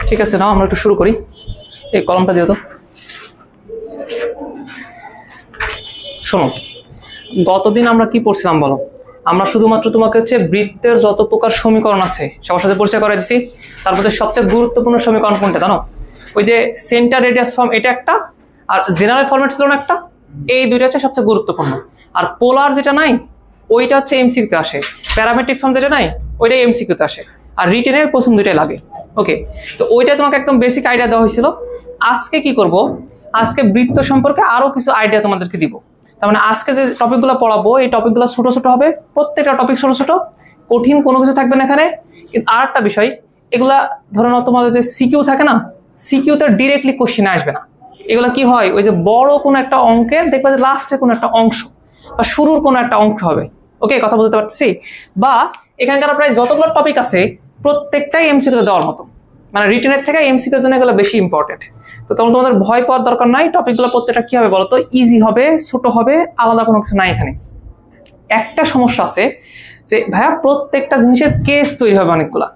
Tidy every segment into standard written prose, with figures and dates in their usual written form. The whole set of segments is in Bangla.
ঠিক আছে, নাও আমরা একটু শুরু করি। এই কলমটা দিও তো। শোনো, গতদিন আমরা কি পড়ছিলাম বলো? আমরা শুধুমাত্র তোমাকে হচ্ছে বৃত্তের যত প্রকার সমীকরণ আছে সবার সাথে পরিচয় করাই দিছি। তার মধ্যে সবচেয়ে গুরুত্বপূর্ণ সমীকরণ কোনটা জানো? ওই যে সেন্টার রেডিয়াস ফর্ম, এটা একটা, আর জেনারেল ফরম্যাট ছিল না একটা, এই দুইটা হচ্ছে সবচেয়ে গুরুত্বপূর্ণ। আর পোলার যেটা নাই ওইটা হচ্ছে এমসিকিউতে আসে, প্যারামেট্রিক ফর্ম যেটা নাই ওইটাই এমসিকিউতে আসে, আর রিটেনের প্রথম দুইটাই লাগে। ওকে, তো ওইটা তোমাকে একদম বেসিক আইডিয়া দেওয়া হয়েছিল। আজকে কি করব, আজকে বৃত্ত সম্পর্কে আরো কিছু আইডিয়া তোমাদেরকে দিব। তার মানে আজকে যে টপিকগুলো পড়াবো এই টপিকগুলো ছোট ছোট হবে, প্রত্যেকটা টপিক ছোট ছোট, কঠিন কোনো কিছু থাকবে না এখানে। কিন্তু আর একটা বিষয়, এগুলা ধরে নাও তোমাদের যে সিকিউ থাকে না, সিকিউতে ডিরেক্টলি কোশ্চেনে আসবে না। এগুলো কি হয়, ওই যে বড় কোনো একটা অঙ্কের দেখবা যে লাস্টে কোনো একটা অংশ বা শুরুর কোনো একটা অংশ হবে। ওকে, কথা বলতে পারছি? বা এখানকার প্রায় যতগুলো টপিক আছে প্রত্যেকটাই এমসিকিউতে দেওয়ার মতো, মানে রিটেনের থেকে এমসিকিউর জন্য এগুলো বেশি ইম্পর্টেন্ট। তো তখন তোমাদের ভয় পাওয়ার দরকার নাই, টপিকগুলো প্রত্যেকটা কি হবে বলতো, ইজি হবে, ছোট হবে, আলাদা কোনো কিছু নাই এখানে। একটা সমস্যা আছে যে ভাইয়া প্রত্যেকটা জিনিসের কেস তৈরি হবে অনেকগুলা।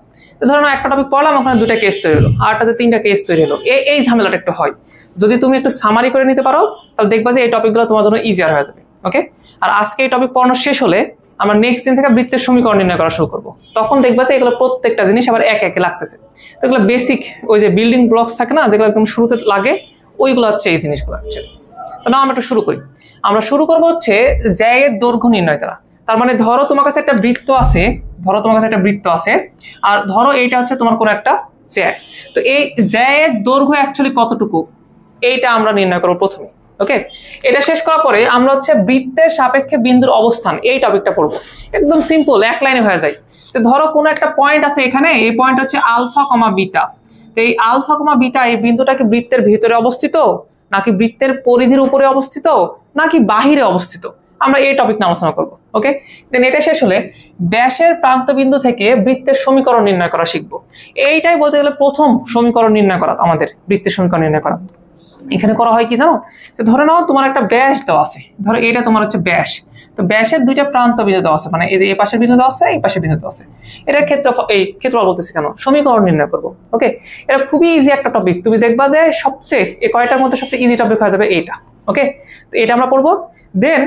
ধরো একটা টপিক পড়লাম, ওখানে দুটা কেস তৈরি হলো, আরটাতে তিনটা কেস তৈরি হলো, এই ঝামেলাটা একটু হয়। যদি তুমি একটু সামারি করে নিতে পারো তাহলে দেখবা যে এই টপিকগুলো তোমার জন্য ইজিয়ার হয়ে যাবে। ওকে, আর আজকে এই টপিক পড়ানো শেষ হলে আমরা নেক্সট দিন থেকে বৃত্তের সমীকরণ নির্ণয় করা শুরু করবো। তখন দেখবা যে এগুলো প্রত্যেকটা জিনিস আবার একে একে লাগতেছে। তো এগুলো বেসিক ওই যে বিল্ডিং ব্লকস থাকে না, যেগুলো একদম শুরুতে লাগে, ওইগুলো হচ্ছে এই জিনিসগুলো অ্যাকচুয়ালি। তো না, আমরা একটু শুরু করি। আমরা শুরু করবো হচ্ছে জ্যায়ের দৈর্ঘ্য নির্ণয় করা। তার মানে ধরো তোমার কাছে একটা বৃত্ত আছে, আর ধরো এইটা হচ্ছে তোমার কোনো একটা জ্যা। তো এই জ্যায়ের দৈর্ঘ্য অ্যাকচুয়ালি কতটুকু, এইটা আমরা নির্ণয় করবো প্রথমে। ওকে, এটা শেষ করার পরে আমরা হচ্ছে বৃত্তের সাপেক্ষে বিন্দুর অবস্থান, এই টপিকটা পড়বো। একদম সিম্পল, এক লাইনে হয়ে যায়। যে ধরো কোনো একটা পয়েন্ট আছে এখানে, এই পয়েন্ট হচ্ছে আলফা কমা বিটা। তো এই আলফা কমা বিটা, এই বিন্দুটা কি বৃত্তের ভিতরে অবস্থিত, নাকি বৃত্তের পরিধির উপরে অবস্থিত, নাকি বাহিরে অবস্থিত, আমরা এই টপিক নিয়ে আলোচনা করবো। ওকে, দেন এটা শেষ হলে ব্যাসের প্রান্ত বিন্দু থেকে বৃত্তের সমীকরণ নির্ণয় করা শিখবো। এইটাই বলতে গেলে প্রথম সমীকরণ নির্ণয় করা, আমাদের বৃত্তের সমীকরণ নির্ণয় করা। এখানে করা হয় কি জানো, যে ধরে নাও তোমার একটা ব্যাস দেওয়া আছে, ধরো এটা তোমার হচ্ছে ব্যাস। তো ব্যাসের দুইটা প্রান্ত বিন্দু দেওয়া আছে, মানে এই যে এই পাশের বিন্দু দেওয়া আছে, এই পাশের বিন্দু দেওয়া আছে। এটার ক্ষেত্রফল, এই ক্ষেত্রফল বলতেছি কেন, সমীকরণ নির্ণয় করবো। ওকে, এটা খুবই ইজি একটা টপিক, তুমি দেখবা যে সবচেয়ে এই কয়টার মধ্যে সবচেয়ে ইজি টপিক হয়ে যাবে এইটা। ওকে, তো এটা আমরা পড়বো। দেন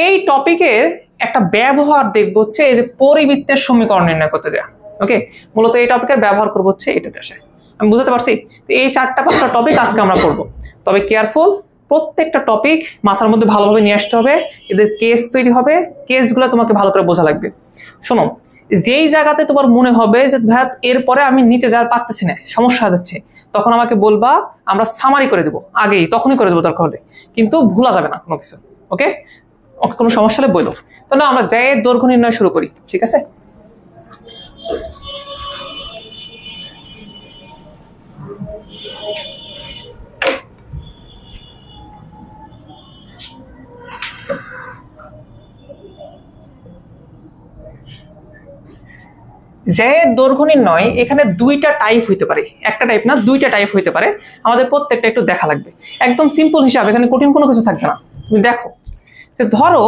এই টপিকের একটা ব্যবহার দেখবো হচ্ছে এই যে পরিবৃত্তের সমীকরণ নির্ণয় করতে দেয়া। ওকে, মূলত এই টপিকের ব্যবহার করবো হচ্ছে এটাতে আসে। আমি বুঝতে পারছি? এই 4-5টা টপিক আজকে আমরা পড়বো। তবে কেয়ারফুল, প্রত্যেকটা টপিক মাথার মধ্যে ভালোভাবে নিয়ে আসতে হবে, এদের কেস তৈরি হবে, কেসগুলো তোমাকে ভালো করে বোঝা লাগবে। শোনো, যেই জায়গাতে তোমার মনে হবে যে ভাই এরপরে আমি নিতে যাওয়ার পারতেছি না, সমস্যা হচ্ছে, তখন আমাকে বলবা, আমরা সামারি করে দেবো আগেই, তখনই করে দেবো দরকার হলে, কিন্তু ভুলা যাবে না কোনো কিছু। ওকে, কোনো সমস্যা হলে বলো। তো না, আমরা জ্যায়ের দৈর্ঘ্য নির্ণয় শুরু করি, ঠিক আছে? জ্যায়ের দৈর্ঘ্য নির্ণয় এখানে দুইটা টাইপ হইতে পারে, একটা টাইপ না, দুইটা টাইপ হইতে পারে। আমাদের প্রত্যেকটা একটু দেখা লাগবে। একদম সিম্পল হিসাব, এখানে কঠিন কোনো কিছু থাকবে না। তুমি দেখো, যে ধরো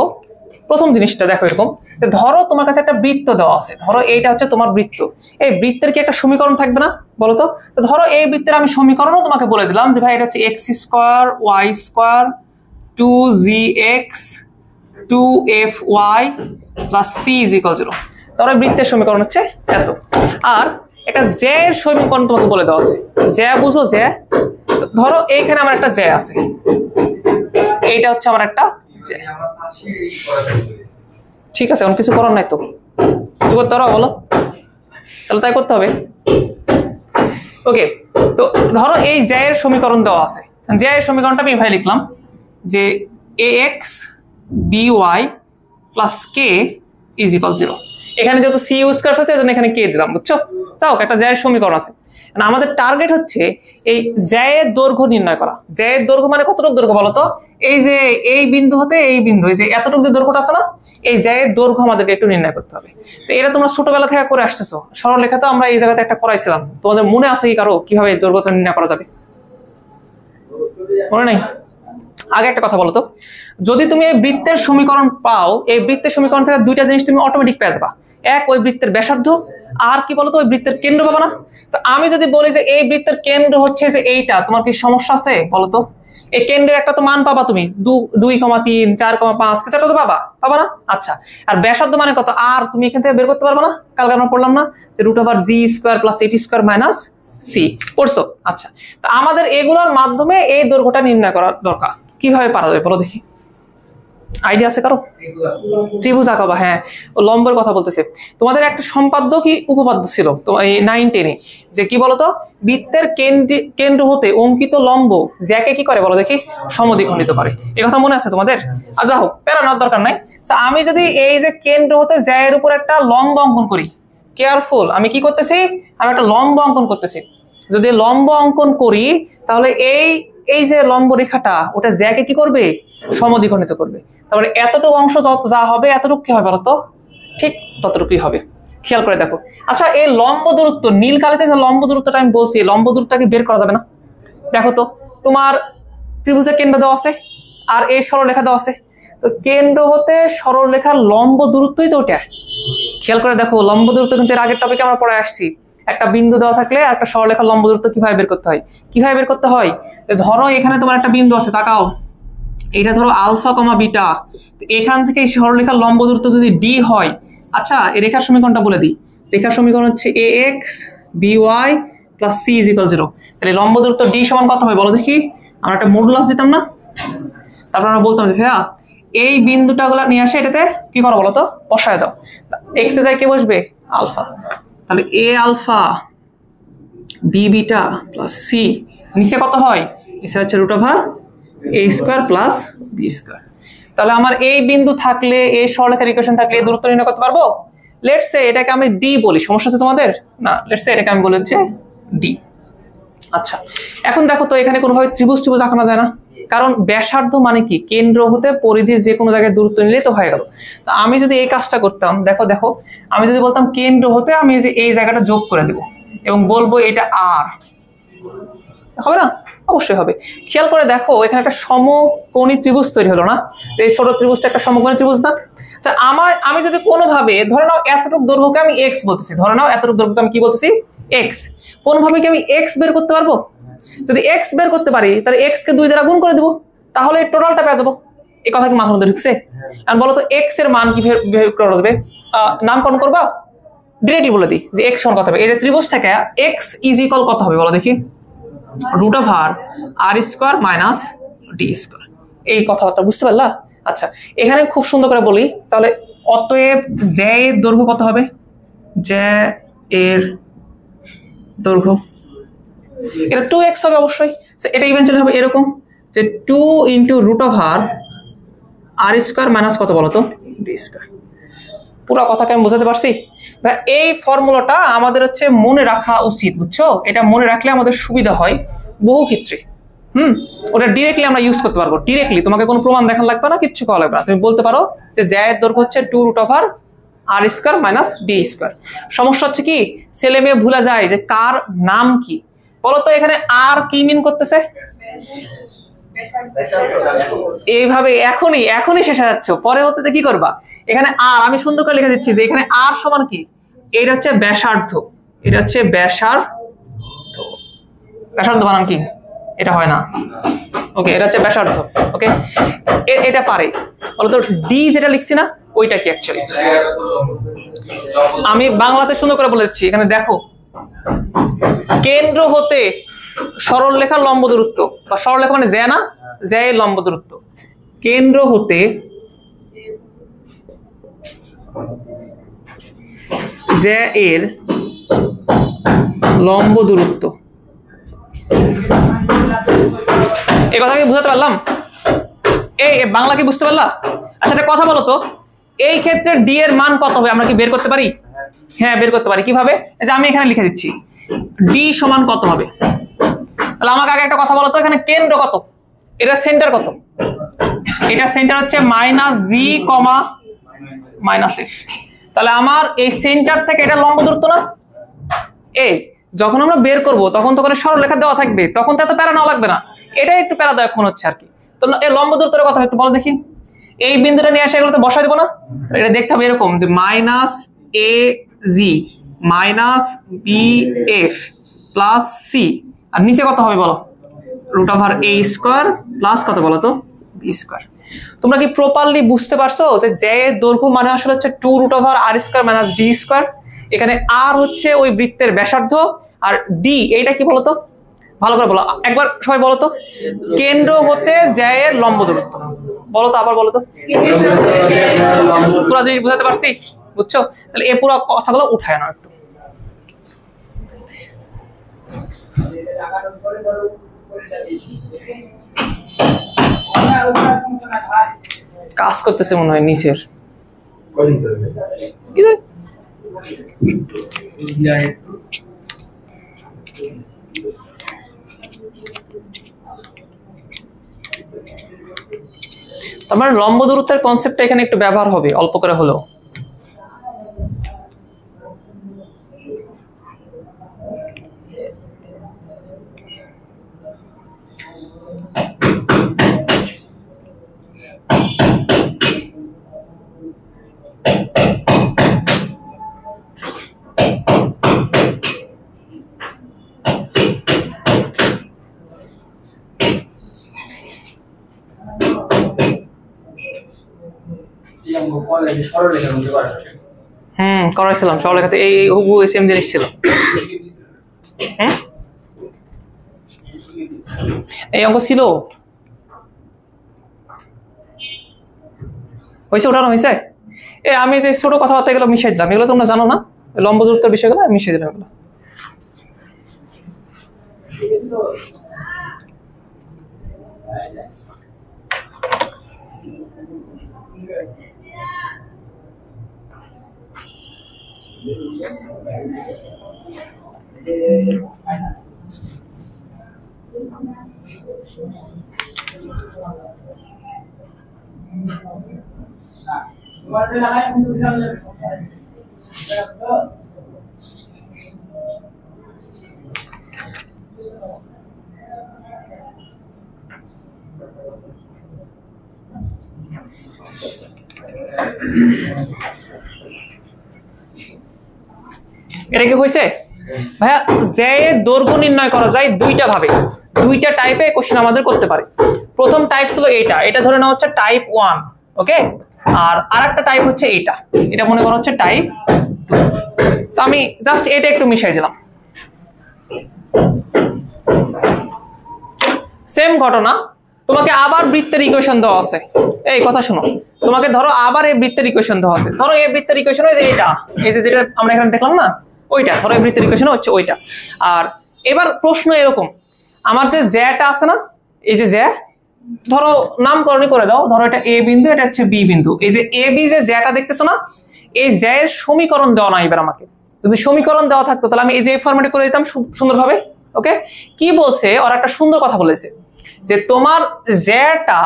প্রথম জিনিসটা দেখো, এরকম ধরো তোমার কাছে একটা বৃত্ত দেওয়া আছে, ধরো এইটা হচ্ছে তোমার বৃত্ত। এই বৃত্তের কি একটা সমীকরণ থাকবে না বলতো? ধরো এই বৃত্তের আমি সমীকরণও তোমাকে বলে দিলাম যে ভাই এটা হচ্ছে X square Y square 2gx 2fy plus C is equal 0। ধরো বৃত্তের সমীকরণ হচ্ছে এত। আর একটা জ্যা এর সমীকরণ তোমাকে বলে দেওয়া আছে, জ্যা বুঝো, জ্যা। ধরো এইখানে আমার একটা জ্যা আছে, এইটা হচ্ছে আমার একটা জ্যা। ঠিক আছে, এখন কিছু করার নাই তো, কিছু করতে পারো বলো? তাহলে তাই করতে হবে। ওকে, তো ধরো এই জ্যা এর সমীকরণ দেওয়া আছে, জ্যা এর সমীকরণটা আমি এভাবে লিখলাম যে ax by plus k is equal 0। এখানে যেহেতু সি ইউজ করা হচ্ছে এজন্য এখানে কে দিলাম, বুঝছো? তাও একটা জ্যায়ের সমীকরণ আছে। আমাদের টার্গেট হচ্ছে এই জ্যায়ের দৈর্ঘ্য নির্ণয় করা। জ্যায়ের দৈর্ঘ্য মানে কতটুকু দৈর্ঘ্য বলতো? এই যে এই বিন্দু হতে এই বিন্দু, এই যে এতটুকু যে দৈর্ঘ্যটা আছে না, এই জ্যায়ের দৈর্ঘ্য আমাদেরকে একটু নির্ণয় করতে হবে। তো এটা তোমরা ছোটবেলা থেকে করে আসতেছো, সরলরেখা তো আমরা এই জায়গাতে একটা করাইছিলাম, তোমাদের মনে আছে কি কারো কিভাবে এই দৈর্ঘ্যটা নির্ণয় করা যাবে? মনে নেই? আগে একটা কথা বলো তো, যদি তুমি এই বৃত্তের সমীকরণ পাও, এই বৃত্তের সমীকরণ থেকে দুইটা জিনিস তুমি অটোমেটিক পেয়ে যাবা। এক ওই বৃত্তের ব্যাসার্ধ, আর কি বলতো ওই বৃত্তের কেন্দ্র পাবা না। তো আমি যদি বলি যে এই বৃত্তের কেন্দ্র হচ্ছে যে এইটা, তোমার কি সমস্যা আছে বলতো? এই কেন্দ্রের একটা তো মান পাবা তুমি, 2,3, 4,5 কিছু একটা তো পাবা না? আচ্ছা, আর ব্যাসার্ধ মানে কত আর তুমি এখান থেকে বের করতে পারবে না? কালকে আমরা পড়লাম না যে √g² + f² - c, পড়ছো? আচ্ছা, তো আমাদের এগুলোর মাধ্যমে এই দৈর্ঘ্যটা নির্ণয় করা দরকার। কিভাবে পারা যাবে বলো দেখি, আইডিয়া আছে কারো? ত্রিভুজ আঁকাবা, হ্যাঁ, ও লম্বের কথা বলতেছে। তোমাদের একটা সম্পাদ্য কি উপপাদ্য ছিল এই 9-10-এ, যে কি বলতো, বৃত্তের কেন্দ্র হতে অঙ্কিত লম্ব জ্যাকে কি করে বলো দেখি, সমদ্বিখণ্ডিত করে। এই কথা মনে আছে তোমাদের? আর যা হোক, প্যারা নেওয়ার দরকার নাই। আমি যদি এই যে কেন্দ্র হতে জ্যায়ের উপর একটা লম্ব অঙ্কন করি, কেয়ারফুল, আমি কি করতেছি, আমি একটা লম্ব অঙ্কন করতেছি। যদি লম্ব অঙ্কন করি তাহলে এই যে লম্ব রেখাটা ওটা জ্যাকে কি করবে, সমদ্বিখণ্ডিত করবে। তারপরে এতটুকু অংশ যা হবে এতটুকু কি হবে বলতো, ঠিক ততটুকুই হবে। খেয়াল করে দেখো। আচ্ছা, এই লম্ব দূরত্ব, নীল কালিতে যে লম্ব দূরত্বটা আমি বলছি, লম্ব দূরত্বটাকে বের করা যাবে না? দেখো তো, তোমার ত্রিভুজের কেন্দ্র দেওয়া আছে আর এই সরলরেখা দেওয়া আছে, তো কেন্দ্র হতে সরলরেখার লম্ব দূরত্বই তো ওটা। খেয়াল করে দেখো, লম্ব দূরত্ব কিন্তু এর আগের টপিকে আমরা পড়ে আসছি। একটা বিন্দু দেওয়া থাকলে একটা সরলরেখার লম্ব দূরত্ব কিভাবে বের করতে হয়, কিভাবে বের করতে হয়। ধরো এখানে তোমার একটা বিন্দু আছে, তাকাও, এটা ধরো আলফা কমা বিটা, এখান থেকে এই সরলরেখার লম্ব দূরত্ব যদি ডি হয়, আচ্ছা এই রেখার সমীকরণটা বলে দিই। রেখার সমীকরণ হচ্ছে ax by + c = 0। তাহলে লম্ব দূরত্ব ডি সমান কত হবে বলো দেখি? আমরা একটা মডুলাস দিতাম না, তারপর আমরা বলতাম যে ভাইয়া এই বিন্দুটা গুলা নিয়ে আসে এটাতে কি করো বলো তো, বসায় দাও। এক্স এ যায় কে বসবে, আলফা। তাহলে a alpha b beta + c, নিচে কত হয়, নিচে হচ্ছে √a² + b²। তাহলে আমার এই বিন্দু থাকলে, এই সরলরেখার ইকুয়েশন থাকলে এই দূরত্ব নির্ণয় করতে পারবো। লেটস সে এটাকে আমি ডি বলি, সমস্যা আছে তোমাদের? না, লেটস সে এটাকে আমি বলি হচ্ছে ডি। আচ্ছা, এখন দেখো তো এখানে কোনোভাবে ত্রিভুজ আঁকানো যায় না, কারণ ব্যাসার্ধ মানে কি, কেন্দ্র হতে পরিধির যে কোনো জায়গায় দূরত্ব নিলে তো হয়ে গেল। তো আমি যদি এই কাজটা করতাম, দেখো আমি যদি বলতাম কেন্দ্র হতে আমি এই জায়গাটা যোগ করে দেব এবং বলবো এটা আর, হবে না? অবশ্যই হবে। খেয়াল করে দেখো, এখানে একটা সমকোণী ত্রিভুজ তৈরি হলো না, যে এই ছোট ত্রিভুজটা একটা সমকোণী ত্রিভুজ না? আচ্ছা, আমি যদি কোনোভাবে ধরে নাও এতটুকু দৈর্ঘ্যকে আমি এক্স বলতেছি, ধরে নাও এতটুকু দৈর্ঘ্যকে আমি কি বলতেছি, এক্স, কোনোভাবে কি আমি এক্স বের করতে পারবো? যদি এক্স বের করতে পারি তাহলে এক্স কে 2 দ্বারা গুণ করে দেবো, তাহলে টোটালটা পেয়ে যাবো। এই কথা কি মাথার মধ্যে ঢুকছে? আর বলো তো এক্স এর মান কি বের করে দেবে, নামকরণ করবা? ডিরেক্টলি বলে দিই যে এক্স সমান কত হবে। এই যে ত্রিভুজ থেকে এক্স = কত হবে বলো দেখি, √r² - d²। এই কথাটা বুঝতে পারলা? আচ্ছা, এখানে খুব সুন্দর করে বলি তাহলে, অতএব জ্যা এর দৈর্ঘ্য কত হবে, জ্যা এর দৈর্ঘ্য এটা 2x হবে অবশ্যই। এটা ইভেন্চুয়ালি হবে এরকম যে 2 × √r² - কত বলতো, d²। পুরো কথাকে আমি বোঝাতে পারছি? এই ফর্মুলাটা আমাদের হচ্ছে মনে রাখা উচিত, বুঝছো? এটা মনে রাখলে আমাদের সুবিধা হয় বহু ক্ষেত্রে। ওটা ডিরেক্টলি আমরা ইউজ করতে পারবো, ডিরেক্টলি তোমাকে কোনো প্রমাণ দেখান লাগবে না, কিচ্ছু করা লাগবে না। তুমি বলতে পারো যে জ্যা এর দৈর্ঘ্য হচ্ছে 2 √r² - d²। সমস্যা হচ্ছে কি, ছেলে মেয়ে ভুলে যায় যে কার নাম কি। বলতো এখানে আর কি মিন করতেছে, এইভাবে এখনই শেষ হয়ে যাচ্ছ, পরে হতে কি করবা, এখানে আর আমি সুন্দর করে লিখে দিচ্ছি যে এখানে আর সমান কি, এটা হচ্ছে ব্যাসার্ধ, এটা হচ্ছে ব্যাসার্ধ বানান কি, এটা হয় না, ওকে, এটা হচ্ছে ব্যাসার্ধ। ওকে, এটা পারে বলতো ডি যেটা লিখছি না ওইটা কি অ্যাকচুয়ালি, আমি বাংলাতে সুন্দর করে বলে দিচ্ছি। এখানে দেখো, কেন্দ্র হতে সরলরেখার লম্ব দূরত্ব, বা সরলরেখা মানে জ্যা না, জ্যা এর লম্ব দূরত্ব, কেন্দ্র হতে জ্যা এর লম্ব দূরত্ব, এই কথা কি বুঝাতে পারলাম? এই বাংলা কি বুঝতে পারলা? আচ্ছা, একটা কথা বলো তো, এই ক্ষেত্রে ডি এর মান কত হবে আমরা কি বের করতে পারি? হ্যাঁ, বের করতে পারি। কিভাবে? এই যে আমি এখানে লিখে দিচ্ছি ডি সমান কত হবে। তাহলে আমাকে আগে একটা কথা বলো তো, এখানে কেন্দ্র কত, এটা সেন্টার কত? এটা সেন্টার হচ্ছে -g, -f। তাহলে আমার এই সেন্টার থেকে এটা লম্ব দূরত্ব না? এই যখন আমরা বের করব তখন তো কোনো সরলরেখা দেওয়া থাকবে, তখন তো এত প্যারা নেওয়া লাগবে না, এটাই একটু প্যারাদায়ক মনে হচ্ছে আর কি। তো এই লম্ব দূরত্বের কথা একটু বলো দেখি। এই বিন্দুটা নিয়ে আসে এগুলো তো বসাই দেবো না, এটা দেখতে হবে এরকম যে A G minus B F plus C, আর নিচে কত হবে বলো, root over A square plus কত বলো তো, বি স্কোয়ার। তোমরা কি প্রপারলি বুঝতে পারছো যে জে এর দৈর্ঘ্য মানে আসলে হচ্ছে 2 root over R square minus D square. এখানে আর হচ্ছে ওই বৃত্তের ব্যাসার্ধ, আর ডি এইটা কি বলতো, ভালো করে বলো একবার সবাই বলো তো, কেন্দ্র হতে জে এর লম্ব দূরত্ব। বলো তো আবার বলো তো, পুরো জিনিস বুঝাতে পারছি, বুঝছো? তাহলে এই পুরো কথাগুলো উঠায় নাও একটু। কাজ করতেছে মনে হয় নিচের, তোমার লম্ব দূরত্বের কনসেপ্টটা এখানে একটু ব্যবহার হবে অল্প করে হলেও। করাইছিলাম সরলরেখাতে, এই হুবহু সেম জিনিস ছিল। এই অঙ্ক ছিল, হয়েছে ওঠানো হয়েছে। আমি যে ছোট কথাবার্তা এগুলো মিশাই দিলাম, এগুলো তোমরা জানো না, লম্ব দূরত্বের বিষয়গুলো মিশিয়ে দিলাম এগুলো। এটা কি হয়েছে ভাইয়া? জে এর দৈর্ঘ্য নির্ণয় করা যায় দুইটা ভাবে, দুইটা টাইপে কোশ্চেন আমাদের করতে পারে। প্রথম টাইপ ছিল এটা, এটা ধরে নেওয়া হচ্ছে টাইপ 1, ওকে। আর আরেকটা টাইপ হচ্ছে এটা, এটা মনে করা হচ্ছে টাইপ 2। তো আমি জাস্ট এটা একটু মিশাই দিলাম। সেম ঘটনা, তোমাকে আবার বৃত্তের ইকুয়েশন দেওয়া আছে। এই কথা শোনো, তোমাকে ধরো আবার এই বৃত্তের ইকুয়েশন দেওয়া আছে। ধরো এই বৃত্তের ইকুয়েশন হচ্ছে এটা, এই যে যেটা আমরা এখানে দেখলাম না, ওইটা ধরো এই বৃত্তের ইকুয়েশন হচ্ছে ওইটা। আর এবার প্রশ্ন এরকম, আমার যে জ্যাটা আছে না, এই যে জ্যা, ধরো নামকরণই করে দাও, ধরো এটা এ বিন্দু, এটা হচ্ছে বি বিন্দু। এই যে এ বি যে জ্যাটা দেখতেছো না, এই জ্যা এর সমীকরণ দেওয়া না। এবার আমাকে যদি সমীকরণ দেওয়া থাকতো তাহলে আমি এই যে ফরম্যাটে করে দিতাম সুন্দরভাবে, ওকে। কি বলছে, ওরা একটা সুন্দর কথা বলেছে যে তোমার জ্যাটা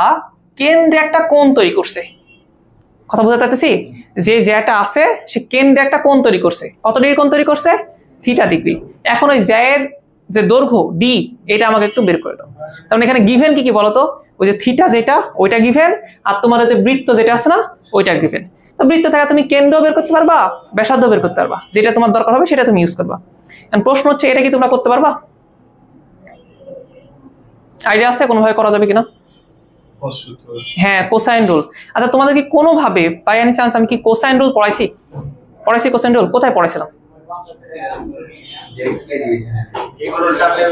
কেন্দ্রে একটা কোণ তৈরি করছে। কথা বুঝতে পারতেছি? যে জ্যাটা আছে সে কেন্দ্রে একটা কোণ তৈরি করছে। কত ডিগ্রি কোণ তৈরি করছে? Theta degree. এখন ওই জ্যায়ের যে দৈর্ঘ্য ডি, এটা আমাকে একটু বের করে দাও। তার মানে এখানে গিভেন কি কি বলতো, ওই যে থিটা যেটা ওইটা গিভেন, আর তোমার যে বৃত্ত যেটা আছে না ওইটা গিভেন। তো বৃত্ত থেকে তুমি কেন্দ্র বের করতে পারবা, ব্যাসার্ধ বের করতে পারবা, যেটা তোমার দরকার হবে সেটা তুমি ইউজ করবা। এখন প্রশ্ন হচ্ছে এটা কি তোমরা করতে পারবা? আইডিয়া আছে কোনোভাবে করা যাবে কিনা? হ্যাঁ, কোসাইন রুল। আচ্ছা তোমাদের কি কোনোভাবে বাই এনি চান্স আমি কি কোসাইন রুল পড়াইছি? কোসাইন রুল কোথায় পড়াইছিলাম?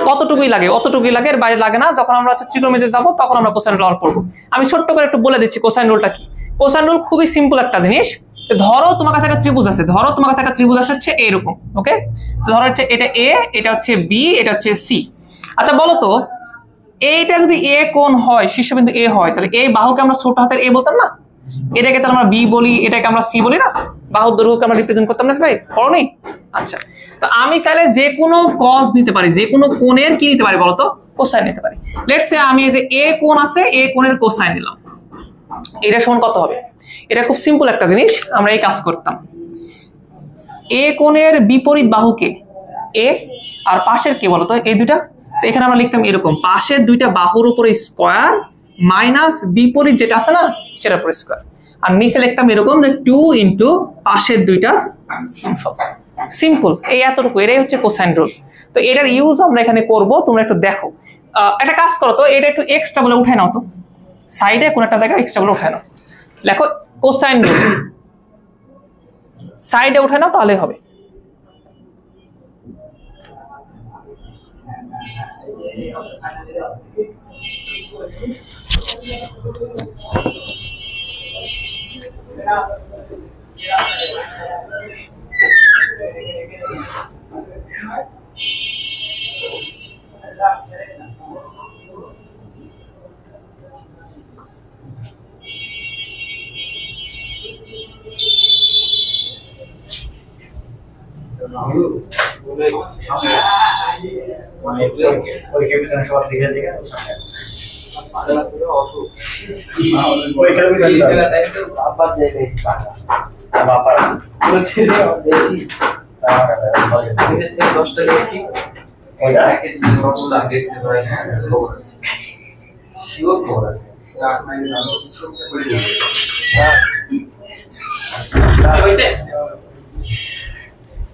কতটুকুই লাগে, অতটুকুই লাগে, এর বাইরে লাগে না। যখন আমরা ত্রিকোণমিতিতে যাব তখন আমরা কোসাইন রুল পড়বো। আমি ছোট্ট করে একটু বলে দিচ্ছি কোসাইন রুলটা কি। কোসাইন রুল খুবই সিম্পল একটা জিনিস। ধরো তোমার কাছে একটা ত্রিভুজ আছে, ধরো তোমার কাছে একটা ত্রিভুজ আছে হচ্ছে এরকম, ওকে। ধরো হচ্ছে এটা এ, এটা হচ্ছে বি, এটা হচ্ছে সি। আচ্ছা বলো তো, এইটা যদি এ কোণ হয়, শীর্ষবিন্দু এ হয়, তাহলে এই বাহুকে আমরা ছোট হাতের এ বলতাম না? এটাকে তাহলে আমরা বি বলি, এটাকে আমরা সি বলি না? বাহুর দৈর্ঘ্যকে আমরা রিপ্রেজেন্ট করতাম না ভাই, পড়নি? আচ্ছা, তো আমি চাইলে যে কোনো কজ নিতে পারি, যে কোনো কোণের কি নিতে পারি বলতো, কোসাইন নিতে পারি। লেটস সে আমি এই যে এ কোণ আছে, এ কোণের কোসাইন নিলাম। এটা সমান কত হবে? এটা খুব সিম্পল একটা জিনিস, আমরা এই কাজ করতাম। এ কোণের বিপরীত বাহুকে এ, আর পাশের কে বলতো, এই দুটা। এখানে আমরা লিখতাম এরকম, পাশের দুইটা বাহুর উপরে স্কয়ার মাইনাস বিপরীত যেটা আছে না সেটার উপরে স্কয়ার। আর নিচে লিখতাম এরকম যে 2 ইন্টু পাশের দুইটা গুণফল। সিম্পল, এই এতটুকু, এটাই হচ্ছে কোসাইন রুল। তো এটার ইউজ আমরা এখানে করব, তোমরা একটু দেখো। একটা কাজ করো তো, এটা একটু এক্সট্রা বলে উঠায় নাও তো, সাইডে কোন একটা জায়গায় এক্সট্রা বলে উঠায় নাও, লেখো কোসাইন রুল, সাইডে উঠায় নাও তাহলে হবে।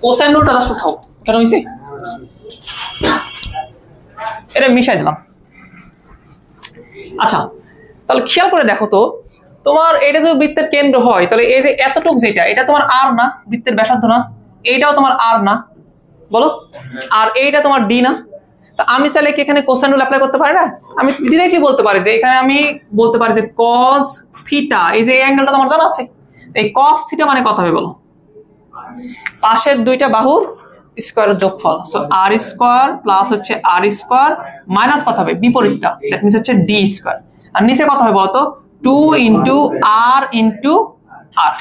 কোসাইন রুলটা জাস্ট উঠাও, কেন হইছে এটা মিশাই দিলাম। আচ্ছা, তাহলে খেয়াল করে দেখো তো, তোমার এটা যদি বৃত্তের কেন্দ্র হয় তাহলে এই যে এতটুক যেটা, এটা তোমার আর না, বৃত্তের ব্যাসার্ধ না, এইটাও তোমার আর না, বলো, আর এইটা তোমার ডি না। তো আমি চাইলে কি এখানে কোসাইন রুল অ্যাপ্লাই করতে পারি না? আমি ডিরেক্টলি বলতে পারি যে এখানে আমি বলতে পারি যে কস থিটা, এই যে এই অ্যাঙ্গেলটা তোমার জানা আছে, এই কস থিটা মানে কত হবে বলো? পাশের দুইটা বাহুর স্কয়ারের যোগফল। সো আর স্কয়ার প্লাস হচ্ছে আর স্কয়ার মাইনাস কত হবে? বিপরীতটা, দ্যাট মিন্স হচ্ছে ডি স্কয়ার। আর নিচে কত হবে বলতো? 2 ইনটু আর ইনটু আর।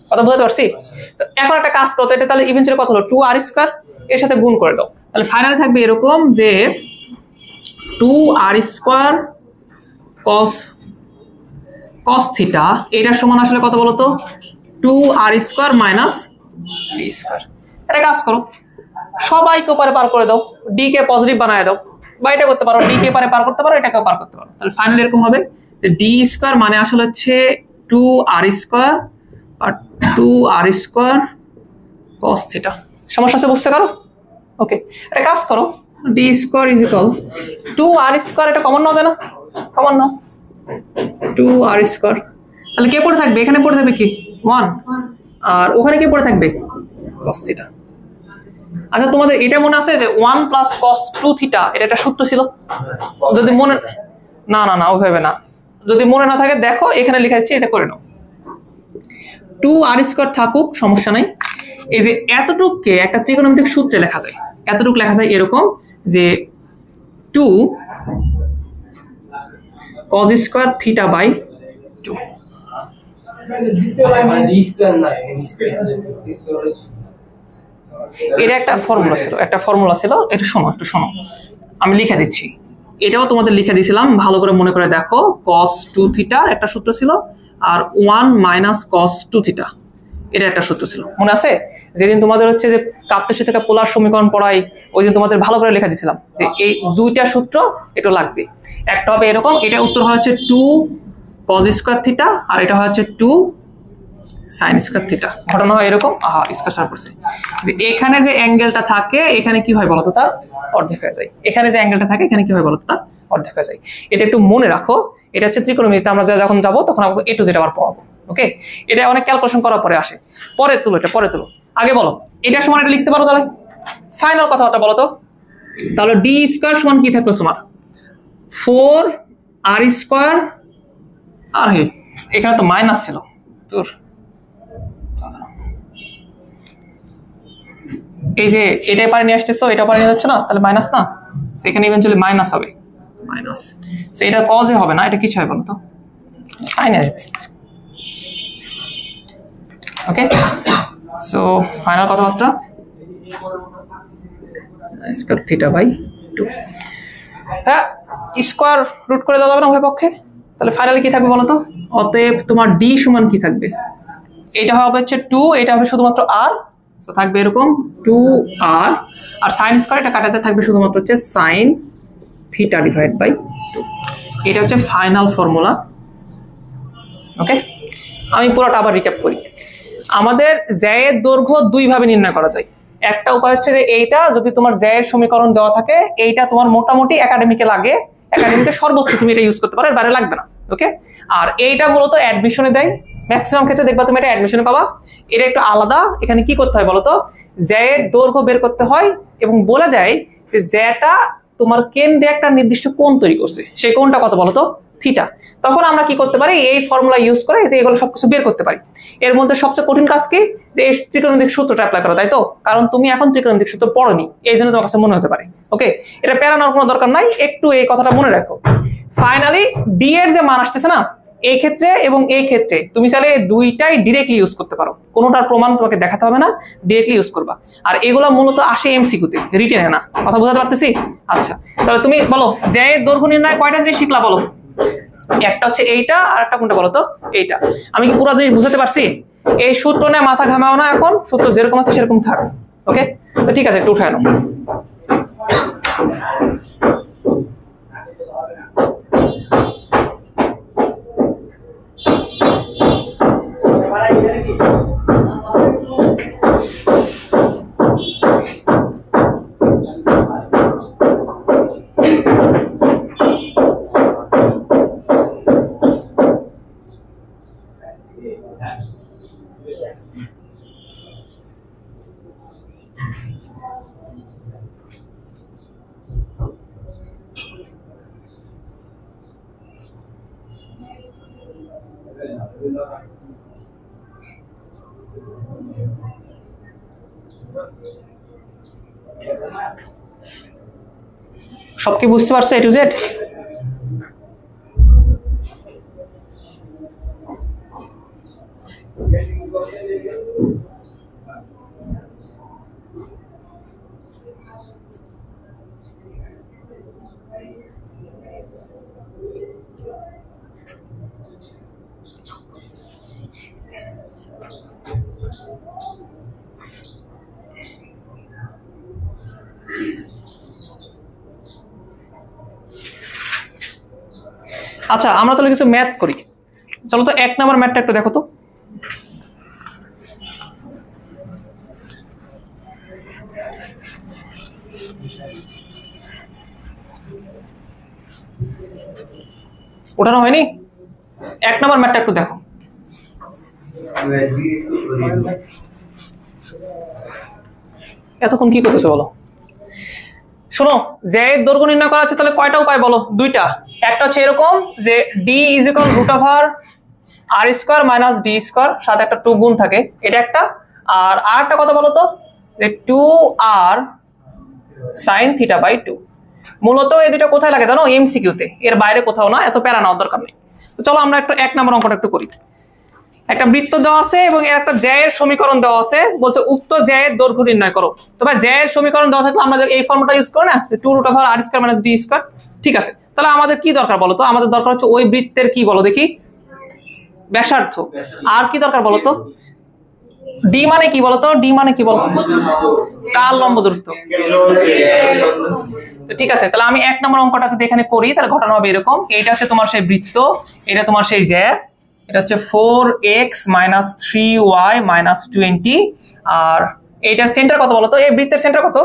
কথা বুঝতে পারছি? তো এখন একটা কাজ করতে, এটা তাহলে ইভেন্চুয়ালি কত হলো? 2 আর স্কয়ার, এর সাথে গুণ করে দাও, তাহলে ফাইনালি থাকবে এরকম যে 2 আর স্কয়ার cos থিটা, এটার সমান আসলে কত বলতো? 2 আর স্কয়ার মাইনাস ডি স্কয়ার। এটা কাজ করো, সবাইকে পারে পার করে দাও, ডি কে পজিটিভ বানায় দাও, বা এটা করতে পারো, ডি কে পারে পার করতে পারো, এটাকেও পার করতে পারো। তাহলে ফাইনালি এরকম হবে যে ডি স্কয়ার মানে আসলে হচ্ছে 2 আর স্কয়ার আর 2 আর স্কয়ার cos থিটা। সমস্যা আছে বুঝতে পারো? ওকে, এটা কাজ করো, ডি স্কয়ার ইজ ইকুয়াল 2 আর স্কয়ার, এটা কমন নাও, জানো কমন নাও, 2 আর স্কয়ার, তাহলে কে পড়ে থাকবে? এখানে পড়ে থাকবে কি 1, আর ওখানে কে পড়ে থাকবে? cos theta. আচ্ছা, তোমাদের এটা মনে আছে যে 1 প্লাস cos 2 থিটা, এটা একটা সূত্র ছিল? যদি মনে না না না ওইভাবে না, যদি মনে না থাকে দেখো এখানে লেখা আছে, এটা করে নাও। 2 আর স্কয়ার থাকুক, সমস্যা নাই। এই যে এতটুকুকে একটা ত্রিকোণমিতিক সূত্রে লেখা যায়, এতটুকু লেখা যায় এরকম যে 2 cos স্কয়ার থিটা বাই 2। এটা একটা ফর্মুলা ছিল, এটা শোনো, একটু শোনো, আমি লিখে দিচ্ছি, এটাও তোমাদের লিখে দিয়েছিলাম, ভালো করে মনে করে দেখো। cos 2 থিটার একটা সূত্র ছিল, আর 1 মাইনাস cos 2 থিটা, এটা একটা সূত্র ছিল, মনে আছে? যেদিন তোমাদের হচ্ছে যে কাপ্তেশ্বর থেকে পোলার সমীকরণ পড়াই, ওই দিন তোমাদের ভালো করে লেখা দিয়েছিলাম যে এই দুইটা সূত্র এটা লাগবে। একটা হবে এরকম, এটা উত্তর হয় হচ্ছে 2 cos স্কয়ার থিটা, আর এটা হয় হচ্ছে 2 sin স্কয়ার থিটা। ঘটনা হয় এরকম, স্কয়ার পড়ছে যে এখানে যে অ্যাঙ্গেলটা থাকে এখানে কি হয় বলতো? তার অর্ধেক হয়ে যায়। এখানে যে অ্যাঙ্গেলটা থাকে এখানে কি হয় বলতো? তার অর্ধেক হয়ে যায়। এটা একটু মনে রাখো, এটা হচ্ছে ত্রিকোণমিতিতে আমরা যখন যাবো তখন আমরা এ টু জেড আবার পড়াবো। ওকে, এটা অনেক ক্যালকুলেশন করার পরে আসে, পরে তুলো, এটা পরে তুলো। আগে বলো এটা সমান এটা লিখতে পারো? তাহলে ফাইনাল কথাবার্তা বলো তো। তাহলে ডি স্কয়ার সমান কি থাকলো তোমার? 4 আর স্কয়ার, আর এখানে তো মাইনাস ছিল, তোর এই যে এটাই পারে নিয়ে আসতেছো, এটা পারে নিয়ে যাচ্ছে না, তাহলে মাইনাস না, সেখানে ইভেন্চুয়ালি মাইনাস হবে, মাইনাস। এটা কজে হবে না, এটা কিছু হয় বলো তো, সাইন আসবে। ওকে, সো ফাইনাল কথাবার্তা স্কয়ার থিটা বাই 2। হ্যাঁ, স্কয়ার রুট করে দেওয়া যাবে না উভয় পক্ষে, তাহলে ফাইনালি কি থাকবে বলো তো? অতএব তোমার ডি সমান কি থাকবে? এটা হবে হচ্ছে 2, এটা হবে শুধুমাত্র আর, সো থাকবে এরকম 2 আর, আর সাইন স্কয়ার এটা কাটাতে থাকবে শুধুমাত্র হচ্ছে সাইন থিটা ডিভাইড বাই 2। এটা হচ্ছে ফাইনাল ফর্মুলা। ওকে, আমি পুরোটা আবার রিক্যাপ করি। আমাদের জ্যায়ের দৈর্ঘ্য দুই ভাবে নির্ণয় করা যায়। একটা উপায় হচ্ছে যে এইটা যদি তোমার জ্যায়ের সমীকরণ দেওয়া থাকে, এইটা তোমার মোটামুটি একাডেমিকে লাগে, একাডেমিকে সর্বোচ্চ তুমি এটা ইউজ করতে পারো, এর বাইরে লাগবে না। ওকে, আর এইটা মূলত অ্যাডমিশনে দেয়, ম্যাক্সিমাম ক্ষেত্রে দেখবা তুমি এটা অ্যাডমিশনে পাবা। এটা একটু আলাদা। এখানে কি করতে হয় বলতো, জ্যায়ের দৈর্ঘ্য বের করতে হয় এবং বলে দেয় যে জ্যাটা তোমার কেন্দ্রে একটা নির্দিষ্ট কোণ তৈরি করছে, সেই কোণটা কত বলতো, থিটা। তখন আমরা কি করতে পারি, এই ফর্মুলা ইউজ করে যে এগুলো সবকিছু বের করতে পারি। এর মধ্যে সবচেয়ে কঠিন কাজ কি, যে এই ত্রিকোণমিতিক সূত্রটা অ্যাপ্লাই করা, তাই তো? কারণ তুমি এখন ত্রিকোণমিতিক সূত্র পড়োনি, এই জন্য তোমার কাছে মনে হতে পারে। ওকে, এটা প্যারা নেওয়ার কোনো দরকার নাই, একটু এই কথাটা মনে রাখো। ফাইনালি ডি এর যে মান আসতেছে না, এই ক্ষেত্রে এবং এই ক্ষেত্রে তুমি চাইলে দুইটাই ডিরেক্টলি ইউজ করতে পারো, কোনোটার প্রমাণ তোমাকে দেখাতে হবে না, ডিরেক্টলি ইউজ করবা। আর এগুলো মূলত আসে এমসিকিউতে, রিটেনে না। কথা বোঝাতে পারতেছি? আচ্ছা, তাহলে তুমি বলো জ্যায়ের দৈর্ঘ্য নির্ণয় কয়টা জিনিস শিখলা বলো? একটা হচ্ছে এইটা, আর একটা কোনটা বলো তো, এইটা। আমি কি পুরো জিনিস বুঝাতে পারছি? এই সূত্র নিয়ে মাথা ঘামাও না, এখন সূত্র যেরকম আছে সেরকম থাক। ওকে, তো ঠিক আছে, একটু উঠায় নাও। সব কি বুঝতে পারছো এ টু জেড? আচ্ছা, আমরা তাহলে কিছু ম্যাথ করি। চলো তো 1 নম্বর ম্যাথটা একটু দেখো তো। ওঠানো হয়নি? 1 নম্বর ম্যাথটা একটু দেখো। এতক্ষণ কি করতেছে বলো? শোনো, জ্যায়ের দৈর্ঘ্য নির্ণয় করা আছে, তাহলে কয়টা উপায় বলো? দুইটা। একটা হচ্ছে এরকম যে D is equal root over R square minus D square, সাথে একটা 2 গুণ থাকে, এটা একটা। আর আরেকটা কথা বলো তো, যে 2r sin থিটা বাই 2। মূলত এই দুটো কোথায় লাগে জানো? এমসিকিউতে, এর বাইরে কোথাও না, এত প্যারা নেওয়ার দরকার নেই। তো চলো আমরা একটু 1 নম্বর অঙ্কটা একটু করি। একটা বৃত্ত দেওয়া আছে এবং এর একটা জ্যায়ের সমীকরণ দেওয়া আছে, বলছে উক্ত জ্যায়ের দৈর্ঘ্য নির্ণয় করো। তো ভাই জ্যায়ের সমীকরণ দেওয়া থাকলে আমরা এই ফর্মুলাটা ইউজ করি না, 2 রুট ওভার আর স্কয়ার মাইনাস ডি স্কয়ার। ঠিক আছে, তাহলে আমাদের কি দরকার বলো তো? আমাদের দরকার হচ্ছে ওই বৃত্তের কি বলো দেখি, ব্যাসার্ধ। আর কি দরকার বলো তো? ডি মানে কি বলো তো? ডি মানে কি বলো? কার লম্ব দূরত্ব। ঠিক আছে, তাহলে আমি 1 নম্বর অঙ্কটা যদি এখানে করি, তাহলে ঘটনা হবে এরকম। এইটা হচ্ছে তোমার সেই বৃত্ত, এটা তোমার সেই জ্যা, এটা হচ্ছে 4x - 3y - 20। আর এইটার সেন্টার কত বলো তো? এই বৃত্তের সেন্টার কত?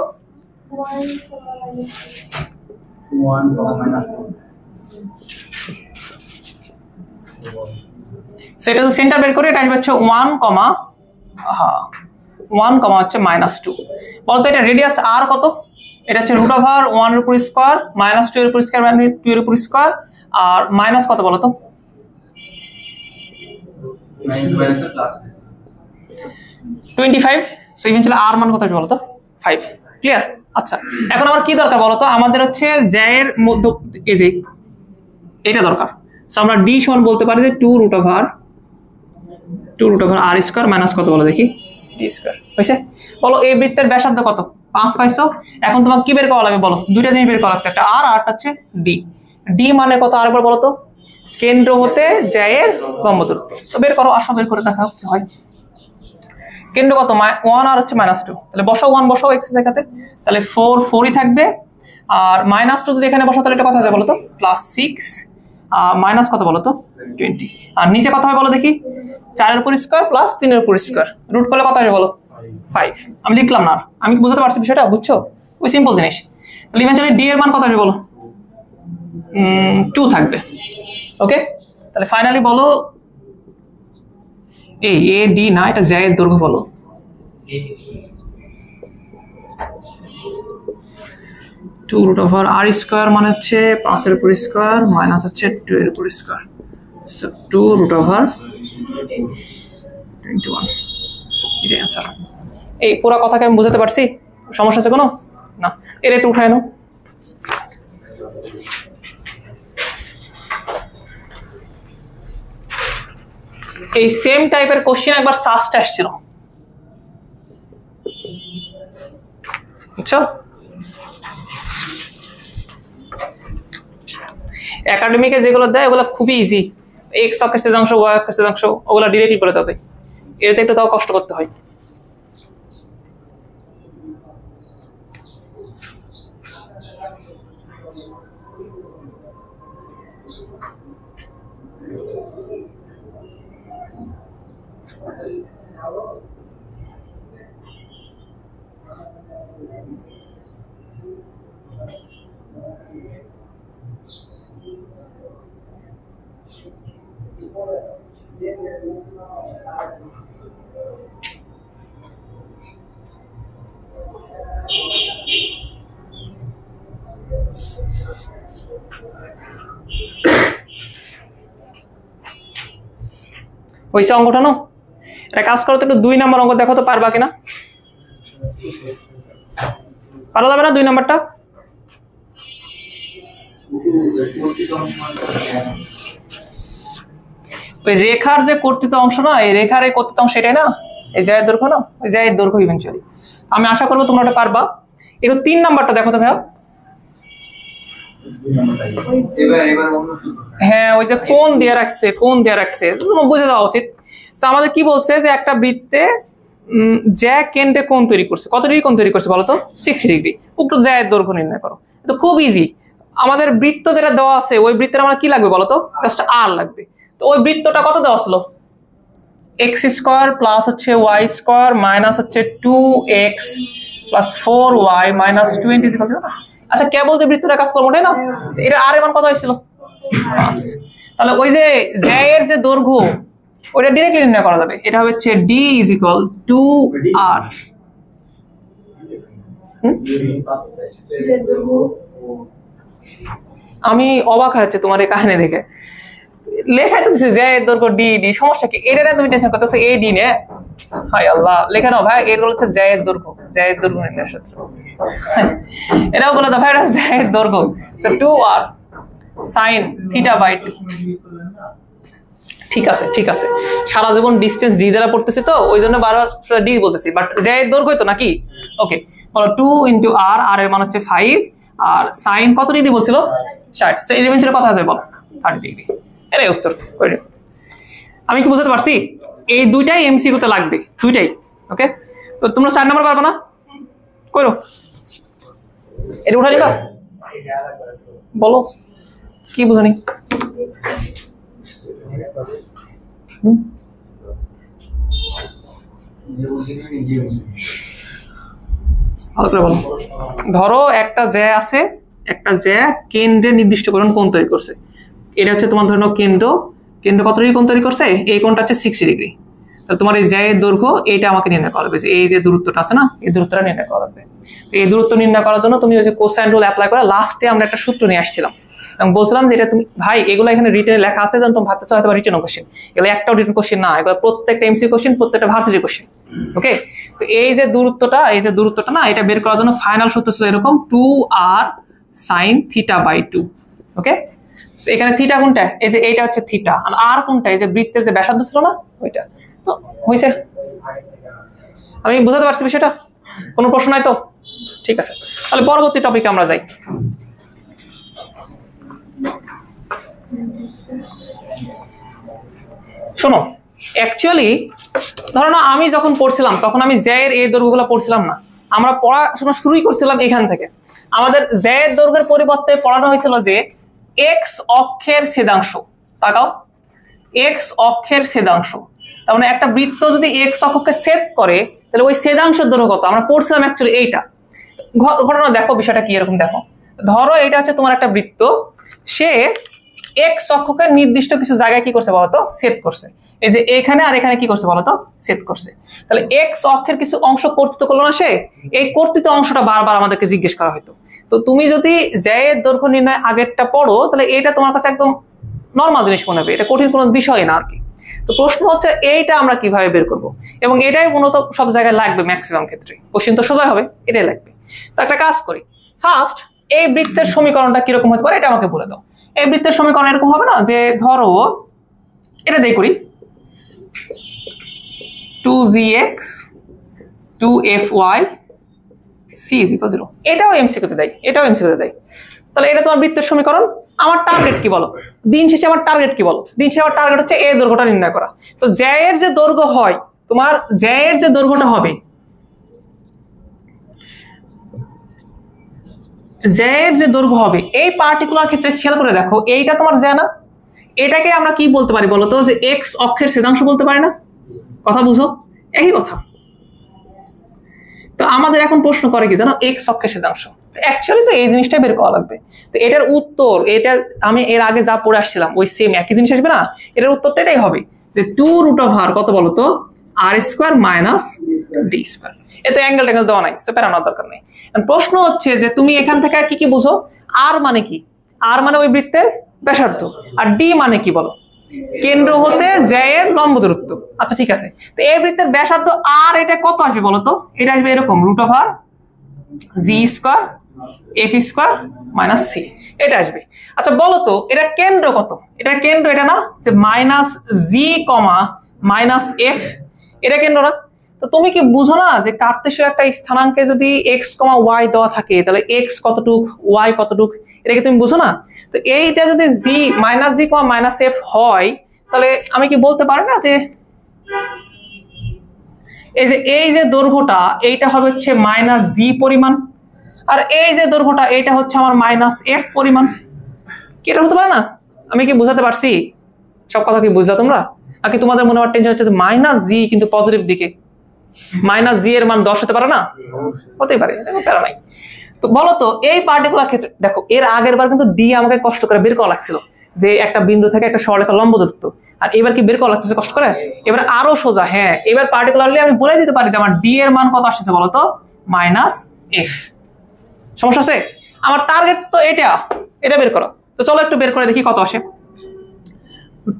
1 সেটা তো সেন্টার বের করে, এটা হচ্ছে 1 হচ্ছে -2। বলতো এটা রেডিয়াস আর কত? এটা হচ্ছে রুট ওভার 1 এর উপর স্কয়ার মাইনাস 2 এর উপর স্কয়ার মানে 2 এর উপর স্কয়ার, আর মাইনাস কত বলো তো? Minus plus 25। সো ইভেন্চুয়ালি আর মান কত হবে বলো তো? 5। ক্লিয়ার? আচ্ছা, এখন আমার কি দরকার বলো তো? আমাদের হচ্ছে জ্যায়ের মধ্যে এই যে এটা দরকার। সো আমরা ডি সমান বলতে পারি যে 2 রুট ওভার আর স্কয়ার মাইনাস কত বলো দেখি, ডি স্কয়ার। হইছে? বলো এই বৃত্তের ব্যাসার্ধ কত? 5 পাইছো। এখন তোমাকে কি বের করা লাগবে বলো? দুইটা জিনিস বের করা লাগবে, একটা আর আরটা হচ্ছে ডি। ডি মানে কত আরেকবার বলো তো? কেন্দ্র হতে জ্যায়ের লম্ব দূরত্ব। তো বের করো, আসো বের করে দেখাও কি হয়। কেন্দ্র কত? 1 আর হচ্ছে -2। তাহলে বসাও 1 বসাও এক্স জায়গাতে, তাহলে 4ই থাকবে। আর -2 যদি এখানে বসাও তাহলে এটা কত হবে বলো তো? +6 মাইনাস কত বলো তো? 20। আর নিচে কত হবে বলো দেখি, 4 এর উপর স্কয়ার প্লাস 3 এর উপর স্কয়ার, রুট করলে কত হবে বলো 5। আমি লিখলাম না, আমি কি বুঝতে পারছি বিষয়টা, বুঝছো? ওই সিম্পল জিনিস। তাহলে ইভেন্চুয়ালি ডি এর মান কত হবে বলো, 2 থাকবে। ওকে, তাহলে ফাইনালি বলো এই এ ডি না, এটা জ্যা এর দৈর্ঘ্য বলো। 2 রুট ওভার আর স্কয়ার মানে হচ্ছে 5 এর উপর স্কয়ার মাইনাস হচ্ছে 2 এর উপর স্কয়ার, সো 2 রুট ওভার 21, এটা অ্যান্সার। এই পুরো কথাকে আমি বুঝাতে পারছি? সমস্যা আছে কোনো? না, এর একটু উঠায় নাও। এই সেম টাইপের কোশ্চেন একবার সাস্ট আসছিল, বুঝছো? একাডেমিকে যেগুলো দেয় ওগুলো খুবই ইজি, এক্স অক্ষের ছেদাংশ, ওয়াই অক্ষের ছেদাংশ, ওগুলো ডিরেক্টলি করে দেওয়া যায়। এটাতে একটু তাও কষ্ট করতে হয়। হয়েছে অঙ্কটা না? এটা কাজ করো তো, একটু 2 নম্বর অঙ্ক দেখো তো পারবা কিনা। পারা যাবে না 2 নম্বরটা? ওই রেখার যে কর্তৃত অংশ না, এই রেখার এই কর্তৃত অংশ এটাই না, এই জ্যায়ের দৈর্ঘ্য না, ওই জ্যায়ের দৈর্ঘ্য ইভেন্চুয়ালি। আমি আশা করবো তোমরা ওটা পারবা। একটু 3 নাম্বারটা দেখো তো ভাইয়া। হ্যাঁ, ওই যে কোণ দিয়ে রাখছে, কোণ দিয়ে রাখছে, বুঝে যাওয়া উচিত। আমাদের কি বলছে যে একটা বৃত্তে জ্যা কেন্দ্রে কোণ তৈরি করছে, কত ডিগ্রি কোণ তৈরি করছে বলতো, 60 ডিগ্রি। উক্ত জ্যায়ের দৈর্ঘ্য নির্ণয় করো। তো খুব ইজি, আমাদের বৃত্ত যেটা দেওয়া আছে ওই বৃত্তের আমার কি লাগবে বলতো, জাস্ট আর লাগবে। তো ওই বৃত্তটা কত দেওয়া ছিল, এক্স স্কোয়ার প্লাস হচ্ছে ওয়াই স্কোয়ার মাইনাস হচ্ছে 2x plus 4y minus 20 equal to না। আচ্ছা, কেবল যে বৃত্তটা কাজ করবো ওটাই না, এটা আর এর মান কত হয়েছিল 5। তাহলে ওই যে জ্যা এর যে দৈর্ঘ্য ওটা ডিরেক্টলি নির্ণয় করা যাবে। এটা হচ্ছে d is equal two r। আমি অবাক হচ্ছে তোমার এই কাহিনী দেখে, লেখা তো দিচ্ছে জ্যা এর দৈর্ঘ্য d, সমস্যা কি? এটা তুমি টেনশন করতেছো a d নে, হায় আল্লাহ, লেখা নাও ভাই, এর হচ্ছে জ্যা এর দৈর্ঘ্য, জ্যা এর দৈর্ঘ্য নির্ণয়ের সূত্র। এটাও বলে দাও ভাই, এটা জ্যা এর দৈর্ঘ্য, 2r sin θ/2। ঠিক আছে, ঠিক আছে, সারা জীবন ডিসটেন্স d দ্বারা পড়তেছি তো ওই জন্য বারবার d বলতেছি, বাট জ্যা এর দৈর্ঘ্য তো নাকি। ওকে, বলো 2 × r, r এর মান হচ্ছে 5, আর sin কত ডিগ্রি বলছিল 60, সো এর ইভেন্চুয়ালি কত হবে বল 30 ডিগ্রি। এটাই উত্তর। আমি কি বুঝতে পারছি? এই দুইটাই এমসিকিউ তে লাগবে, দুইটাই। ওকে, তো তোমরা 4 নাম্বার পারবে না, করো এটা উঠা নিবা, বলো কি বুঝনি। ভালো করে বলো। ধরো একটা জ্যা আছে, একটা জ্যা কেন্দ্রে নির্দিষ্ট পরিমাণ কোণ তৈরি করছে। এটা হচ্ছে তোমার ধরো কেন্দ্র, কেন্দ্র কত ডিগ্রি কোণ তৈরি করছে, এই কোণটা হচ্ছে 60 ডিগ্রি। তাহলে তোমার এই জ্যা এর দৈর্ঘ্য এইটা আমাকে নির্ণয় করা লাগবে, এই যে দূরত্বটা আছে না, এই দূরত্বটা নির্ণয় করা লাগবে। তো এই দূরত্ব নির্ণয় করার জন্য তুমি ওই যে কোসাইন রুল অ্যাপ্লাই করে লাস্টে আমরা একটা সূত্র নিয়ে আসছিলাম এবং বলছিলাম যে এটা তুমি ভাই এগুলো এখানে রিটেনে লেখা আছে, যেন তুমি ভাবতেছো হয়তো রিটেন কোশ্চেন, এগুলো একটাও রিটেন কোশ্চেন না, এগুলো প্রত্যেকটা এমসি কোশ্চেন, প্রত্যেকটা ভার্সিটি কোশ্চেন। ওকে, তো এই যে দূরত্বটা, এই যে দূরত্বটা না, এটা বের করার জন্য ফাইনাল সূত্র ছিল এরকম 2r sin θ/2। ওকে, এখানে থিটা কোনটা, এই যে এইটা হচ্ছে থিটা, আর আর কোনটা, এই যে বৃত্তের যে ব্যাসার্ধ ছিল না ওইটা। তো হইছে, আমি বুঝাতে পারছি বিষয়টা? কোনো প্রশ্ন নাই তো? ঠিক আছে, তাহলে পরবর্তী টপিকে আমরা যাই। শোনো, অ্যাকচুয়ালি ধরো না, আমি যখন পড়ছিলাম তখন আমি জ্যা এর এই দৈর্ঘ্যগুলো পড়ছিলাম না, আমরা পড়াশোনা শুরুই করছিলাম এখান থেকে। আমাদের জ্যা এর দৈর্ঘ্যের পরিবর্তে পড়ানো হয়েছিল যে এক্স অক্ষের ছেদাংশ। তাকাও, এক্স অক্ষের ছেদাংশ। তার মানে একটা বৃত্ত যদি এক্স অক্ষকে ছেদ করে তাহলে ওই ছেদাংশের দৈর্ঘ্য কত? আমরা পড়ছিলাম অ্যাকচুয়ালি এইটা ঘটনা। দেখো বিষয়টা কি এরকম, দেখো ধরো এটা হচ্ছে তোমার একটা বৃত্ত, সে এক্স অক্ষকে নির্দিষ্ট কিছু জায়গায় কি করছে বলতো? ছেদ করছে। এই যে এখানে আর এখানে কি করছে বলতো? ছেদ করছে। তাহলে এক্স অক্ষের কিছু অংশ কর্তৃত্ব করলো না সে? এই কর্তৃত্ব অংশটা বারবার আমাদেরকে জিজ্ঞেস করা হতো। তো তুমি যদি জ্যায়ের দৈর্ঘ্য নির্ণয় আগেরটা পড়ো তাহলে এটা তোমার কাছে একদম নর্মাল জিনিস মনে হবে, এটা কঠিন কোনো বিষয় না আর কি। তো প্রশ্ন হচ্ছে এইটা আমরা কিভাবে বের করব, এবং এটাই মূলত সব জায়গায় লাগবে ম্যাক্সিমাম ক্ষেত্রে। কোশ্চেন তো সোজা হবে, এটাই লাগবে। তো একটা কাজ করি, ফার্স্ট এই বৃত্তের সমীকরণটা কিরকম হতে পারে এটা আমাকে বলে দাও। এই বৃত্তের সমীকরণ এরকম হবে না যে ধরো এটা দিয়ে করি 2gx 2fy c = 0। এটাও এমসিকিউতে দেয়, এটাও এমসিকিউতে দেয়। তাহলে এটা তোমার বৃত্তের সমীকরণ। আমার টার্গেট কি বলো? দিন শেষে আমার টার্গেট কি বলো? দিন শেষে আমার টার্গেট হচ্ছে এই দৈর্ঘ্যটা নির্ণয় করা। তো জ্যায়ের যে দৈর্ঘ্য হয়, তোমার জ্যায়ের যে দৈর্ঘ্যটা হবে, জ্যায়ের যে দৈর্ঘ্য হবে এই পার্টিকুলার ক্ষেত্রে খেয়াল করে দেখো, এইটা তোমার জ্যা না? এটাকে আমরা কি বলতে পারি বলতো? যে এক্স অক্ষের ছেদাংশ বলতে পারি না? কথা বুঝো, একই কথা। তো আমাদের এখন প্রশ্ন করে কি জানো? এক্স অক্ষের ছেদাংশ। অ্যাকচুয়ালি তো এই জিনিসটা বের করা লাগবে। তো এটার উত্তর, এটা আমি এর আগে যা পড়ে আসছিলাম ওই সেম একই জিনিস আসবে না? এটার উত্তরটা এটাই হবে যে 2√r কত বলতো? r² - d²। এতে অ্যাঙ্গেল ট্যাঙ্গেল দেওয়া নাই, সে প্যারানোর দরকার নেই। প্রশ্ন হচ্ছে যে তুমি এখান থেকে কি কি বুঝো? আর মানে কি? আর মানে ওই বৃত্তের ব্যাসার্ধ। আর ডি মানে কি বলো? কেন্দ্র হতে জ্যায়ের লম্ব দূরত্ব। আচ্ছা ঠিক আছে, তো এই বৃত্তের ব্যাসার্ধ আর এটা কত আসবে বলতো? এটা আসবে এরকম √g² f² - c, এটা আসবে। আচ্ছা বলো তো এটা কেন্দ্র কত? এটা কেন্দ্র এটা না যে -g, -f, এটা কেন্দ্র না? তো তুমি কি বুঝো না যে কার্তেশীয় একটা স্থানাঙ্কে যদি x, y দেওয়া থাকে তাহলে x কতটুক, y কতটুক, এটা কি তুমি বুঝো না? তো এইটা যদি -g, -f হয় তাহলে আমি কি বলতে পারি না যে এই যে দৈর্ঘ্যটা এইটা হবে হচ্ছে -g পরিমাণ, আর এই যে দৈর্ঘ্যটা এইটা হচ্ছে আমার -f পরিমাণ। কি এটা হতে পারে না? আমি কি বুঝাতে পারছি? সব কথা কি বুঝলা তোমরা? নাকি তোমাদের মনে হয় টেনশন হচ্ছে যে -g কিন্তু পজিটিভ দিকে, -g এর মান 10 হতে পারে না? হতে পারে, প্যারা নাই। তো বলো তো এই পার্টিকুলার ক্ষেত্রে দেখো, এর আগের বার কিন্তু ডি আমাকে কষ্ট করে বের করা লাগছিল যে একটা বিন্দু থেকে একটা সরলরেখা লম্ব দূরত্ব, আর এবার কি বের করা লাগছে কষ্ট করে? এবার আরো সোজা। হ্যাঁ, এবার পার্টিকুলারলি আমি বলে দিতে পারি যে আমার ডি এর মান কত আসছে বলতো? -f। সমস্যা আছে? আমার টার্গেট তো এটা বের করো। তো চলো একটু বের করে দেখি কত আসে।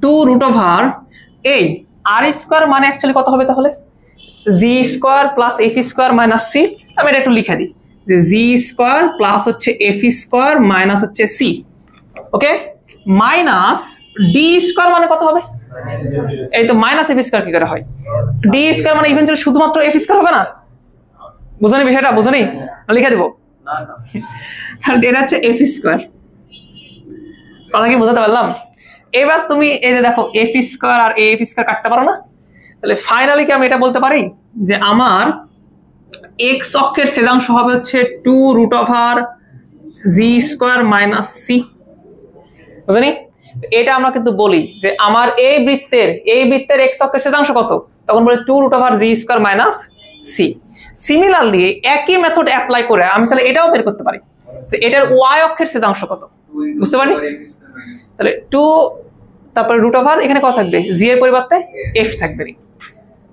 2√r এই r² মানে অ্যাকচুয়ালি কত হবে তাহলে? g² + f² - c। আমি এটা একটু লিখে দিই যে g² প্লাস হচ্ছে f² মাইনাস হচ্ছে c, ওকে, মাইনাস d² মানে কত হবে? এই তো -f² কি করে হয়? d² মানে ইভেন্চুয়ালি শুধুমাত্র f² হবে না? বুঝনি বিষয়টা? বুঝনি? লিখে দেবো না না, তাহলে এটা হচ্ছে f²। কথা কি বোঝাতে পারলাম? এবার তুমি এই যে দেখো f² আর af² কাটতে পারো না? তাহলে ফাইনালি কি আমি এটা বলতে পারি যে আমার এক্স অক্ষের ছেদাংশ হবে হচ্ছে 2√r g² - c। বুঝনি? এটা আমরা কিন্তু বলি যে আমার এই বৃত্তের এক্স অক্ষের ছেদাংশ কত, তখন বলি 2√r g² - c। সিমিলারলি একই মেথড অ্যাপ্লাই করে আমি তাহলে এটাও বের করতে পারি যে এটার ওয়াই অক্ষের ছেদাংশ কত। বুঝতে পারি? তাহলে 2 তারপরে √r, এখানে কত থাকবে? জি এর পরিবর্তে f থাকবে।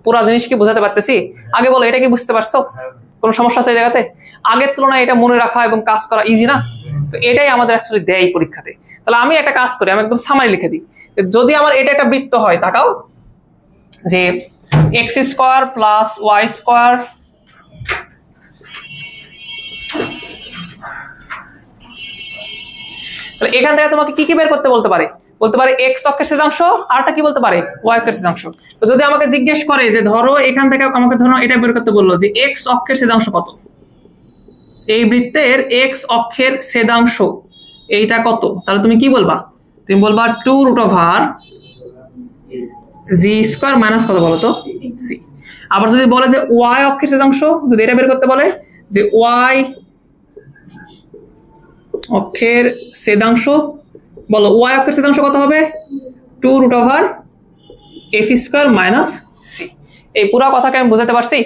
পুরো জিনিস কি বোঝাতে পারতেছি? আগে বলো এটা কি বুঝতে পারছো? কোনো সমস্যা আছে এই জায়গাতে? আগের তুলনায় এটা মনে রাখা এবং কাজ করা ইজি না? তো এটাই আমাদের অ্যাকচুয়ালি দেয় পরীক্ষাতে। তাহলে আমি একটা কাজ করি, আমি একদম সামারি লিখে দিই। যদি আমার এটা একটা বৃত্ত হয়, তাকাও যে x² + y², তাহলে এখান থেকে তোমাকে কি কি বের করতে বলতে পারে? বলতে পারে এক্স অক্ষের ছেদাংশ, আরটা কি বলতে পারে? ওয়াই অক্ষের ছেদাংশ। তো যদি আমাকে জিজ্ঞেস করে যে ধরো এখান থেকে আমাকে ধরো এটা বের করতে বললো যে এক্স অক্ষের ছেদাংশ কত, এই বৃত্তের এক্স অক্ষের ছেদাংশ এইটা কত, তাহলে তুমি কি বলবা? তুমি বলবা 2√r g² - কত বলো তো? c। আবার যদি বলে যে ওয়াই অক্ষের ছেদাংশ, যদি এটা বের করতে বলে যে ওয়াই অক্ষের ছেদাংশ, বলো ওয়াই অক্ষের ছেদাংশ কত হবে? 2√r F square minus C. এই পুরো কথাকে আমি বোঝাতে পারছি?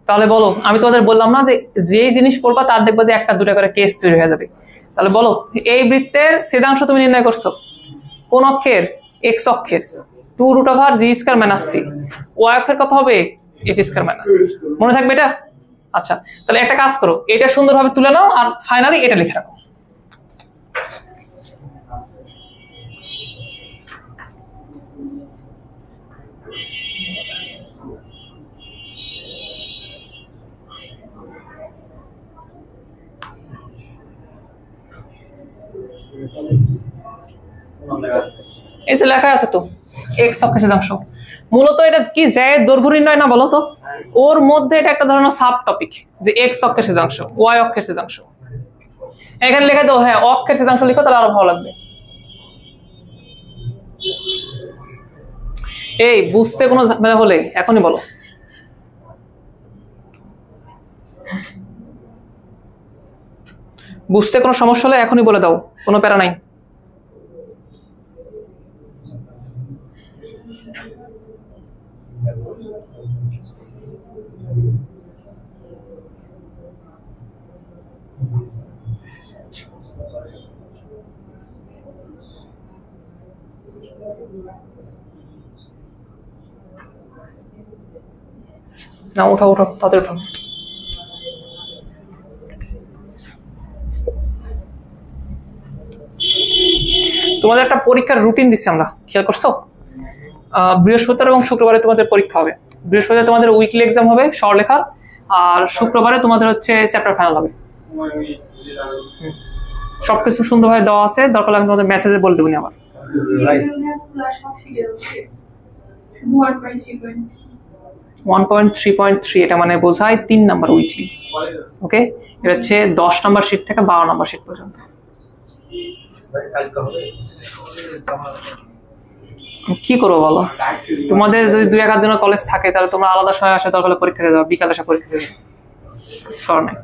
তাহলে বলো, আমি তোমাদের বললাম না যে যেই জিনিস পড়বা তার দেখবা যে একটা দুটা করে কেস তৈরি হয়ে যাবে। তাহলে বলো, এই বৃত্তের ছেদাংশ তুমি নির্ণয় করছো কোন অক্ষের? এক্স অক্ষের 2√g² মাইনাস সি। ওয়াই অক্ষের কত হবে? F square minus C. মনে থাকবে এটা? আচ্ছা, তাহলে একটা কাজ করো, এটা সুন্দরভাবে তুলে নাও আর ফাইনালি এটা লিখে রাখো। এই যে লেখা আছে তো এক্স অক্ষের ছেদাংশ। মূলত এটা কি জ্যায়ের দৈর্ঘ্য নির্ণয় না বলো তো? ওর মধ্যে এটা একটা ধরনের সাব টপিক যে এক্স অক্ষের ছেদাংশ, ওয়াই অক্ষের ছেদাংশ। এখানে লিখে দাও, হ্যাঁ অক্ষের ছেদাংশ লিখো, তাহলে আরো ভালো লাগবে। এই বুঝতে কোনো ঝামেলা হলে এখনই বলো। বুঝতে কোনো সমস্যা হলে এখনই বলে দাও, কোনো প্যারা নাই। না উঠাও উঠাও, তাদের উঠাও। তোমাদের একটা পরীক্ষার রুটিন দিচ্ছি আমরা, খেয়াল করছো? বৃহস্পতিবার এবং শুক্রবারে তোমাদের পরীক্ষা হবে। বৃহস্পতিবার তোমাদের উইকলি এক্সাম হবে সরলেখার, আর শুক্রবারে তোমাদের হচ্ছে চ্যাপ্টার ফাইনাল হবে। সবকিছু সুন্দরভাবে দেওয়া আছে, দরকার আমি তোমাদের মেসেজে বলে দেবো আবার। 1.3.3 এটা মানে বোঝায় 3 নাম্বার উইকলি। ওকে, এটা হচ্ছে 10 নাম্বার শীট থেকে 12 নাম্বার শীট পর্যন্ত। কি করবো বলো? তোমাদের যদি 2-1 জনের কলেজ থাকে তাহলে তোমরা আলাদা সময় আসে, দরকার পরীক্ষা দিয়ে যাও, বিকালে এসে পরীক্ষা দিয়ে যাও। নাই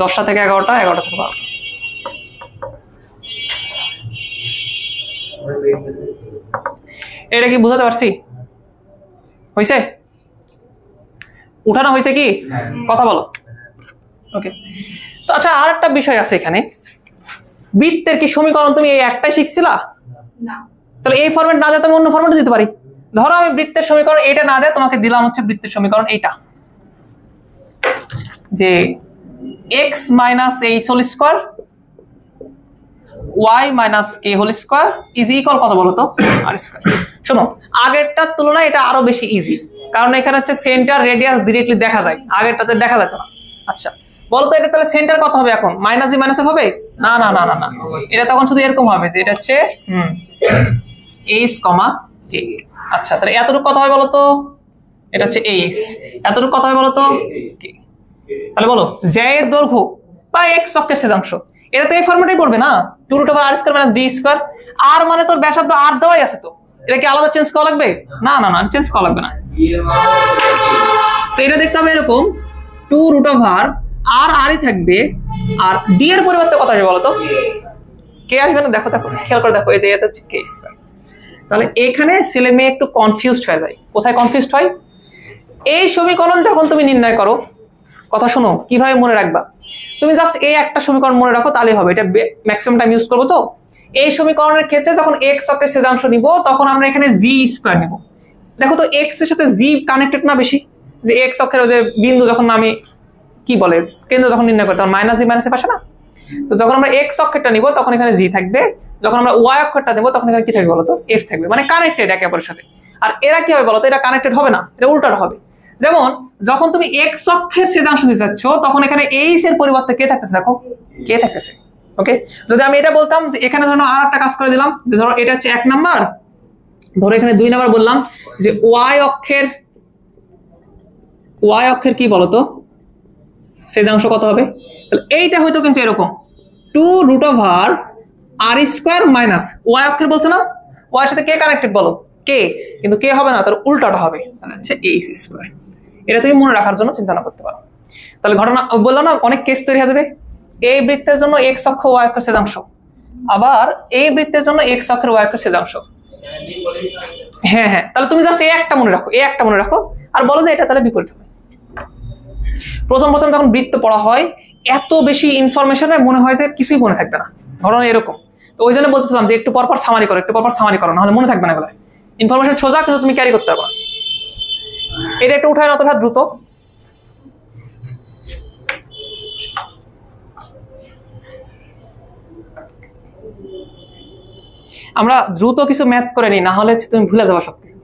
10টা থেকে 11টা, 11টা থেকে 12টা। এটা কি বুঝাতে পারছি? হয়েছে? উঠানো হয়েছে কি? কথা বলো। ওকে, তো আচ্ছা আর একটা বিষয় আছে এখানে, বৃত্তের কি সমীকরণ তুমি এই একটাই শিখছিলা? না। তাহলে এই ফরম্যাট না দেয় তুমি অন্য ফরম্যাটে দিতে পারি। ধরো আমি বৃত্তের সমীকরণ এইটা না দেয় তোমাকে দিলাম হচ্ছে বৃত্তের সমীকরণ এইটা, যে x minus H whole square y minus K whole square is equal কত বলো তো? আর স্কোয়ার। শোনো, আগেরটার তুলনায় এটা আরো বেশি ইজি, কারণ এখানে হচ্ছে সেন্টার রেডিয়াস ডিরেক্টলি দেখা যায়, আগেরটাতে দেখা যেত না। আচ্ছা বলতো এটা তাহলে সেন্টার কত হবে এখন? মাইনাস জি মাইনাস হবে? না না না না না, এটা তখন শুধু এরকম হবে যে এটা হচ্ছে এইচ কমা কে। আচ্ছা তাহলে এতটুকু কত হয় বলতো? এটা হচ্ছে এইচ। এতটুকু কত হয় বলতো? কে। তাহলে বলো জ্যায়ের দৈর্ঘ্য বা এক্স অক্ষের ছেদাংশ, এটা তো এই ফরম্যাটেই পড়বে না, 2√r² - d²। আর মানে তোর ব্যাসার্ধ আর দেওয়াই আছে, তো এটা কি আলাদা চেঞ্জ করা লাগবে? না না না, চেঞ্জ করা লাগবে না। এটা দেখতে হবে এরকম 2√r, আর আরই থাকবে, আর ডি এর পরিবর্তে কত আসবে বলতো? কে আসবে না? দেখো দেখো, খেয়াল করে দেখো, এই যে এটা হচ্ছে কে স্কয়ার। তাহলে এখানে ছেলে মেয়ে একটু কনফিউজড হয়ে যায়। কোথায় কনফিউজড হয়? এই সমীকরণ যখন তুমি নির্ণয় করো, কথা শোনো, কিভাবে মনে রাখবা? তুমি জাস্ট এই একটা সমীকরণ মনে রাখো তাহলেই হবে, এটা ম্যাক্সিমাম টাইম ইউজ করবো। তো এই সমীকরণের ক্ষেত্রে যখন এক্স অক্ষের ছেদাংশ নিব তখন আমরা এখানে জি স্কয়ার নিব। দেখো তো এক্স এর সাথে জি কানেক্টেড না বেশি, যে এক্স অক্ষের যে বিন্দু যখন আমি কি বলে কেন্দ্র যখন নির্ণয় করি তখন মাইনাস জি মাইনাস এফ আসে না? তো যখন আমরা এক্স অক্ষেরটা নিব তখন এখানে জি থাকবে, যখন আমরা ওয়াই অক্ষেরটা নেব তখন এখানে কি থাকবে বলতো? এফ থাকবে, মানে কানেক্টেড একে অপরের সাথে। আর এরা কি হবে বলতো? এটা কানেক্টেড হবে না, এটা উল্টাটা হবে। যেমন যখন তুমি এক্স অক্ষের ছেদাংশ দিতে যাচ্ছ তখন এখানে এইচ এর পরিবর্তে কে থাকতেছে? দেখো কে থাকতেছে। ওকে, যদি আমি এটা বলতাম যে এখানে ধরো আর একটা কাজ করে দিলাম, যে ধরো এটা হচ্ছে 1 নাম্বার, ধরো এখানে 2 নাম্বার বললাম, যে ওয়াই অক্ষের কি বলতো ছেদাংশ কত হবে? তাহলে এইটা হয়তো কিন্তু এরকম 2√r² মাইনাস ওয়াই অক্ষের বলছে না, ওয়াই এর সাথে কে কানেক্টেড বলো? কে, কিন্তু কে হবে না, তার উল্টাটা হবে, তাহলে হচ্ছে এইচ স্কয়ার। এটা তুমি মনে রাখার জন্য চিন্তা না করতে পারো। তাহলে ঘটনা বললাম না, অনেক কেস তৈরি হয়ে যাবে। এই বৃত্তের জন্য এক্স অক্ষ ওয়াই অক্ষের ছেদাংশ, আবার এই বৃত্তের জন্য এক্স অক্ষের ওয়াই অক্ষের ছেদাংশ। হ্যাঁ হ্যাঁ, তাহলে তুমি জাস্ট এই একটা মনে রাখো, এই একটা মনে রাখো, আর বলো যে এটা তাহলে বিপরীত হবে। প্রথম প্রথম যখন বৃত্ত পড়া হয় এত বেশি ইনফরমেশনে মনে হয় যে কিছুই মনে থাকবে না, ঘটনা এরকম। তো ওই জন্য বলছিলাম যে একটু পরপর সামারি করো, একটু পরপর সামারি করো, নাহলে মনে থাকবে না এগুলো। ইনফরমেশন সোজা কিন্তু তুমি ক্যারি করতে পারবে না। এটা একটু উঠায় না তো ভাই দ্রুত। আমরা দ্রুত কিছু ম্যাথ করে নিই, না হলে তুমি ভুলে যাবে সবকিছু।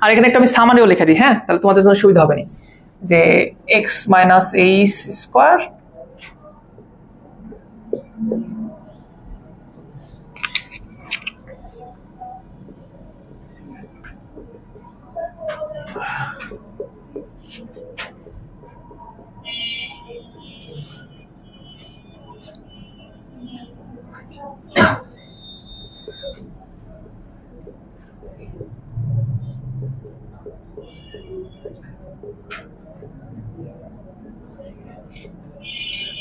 আর এখানে একটা আমি সামারিও লিখে দিই, হ্যাঁ, তাহলে তোমাদের জন্য সুবিধা হবে না। যে এক্স মাইনাস এইচ স্কোয়ার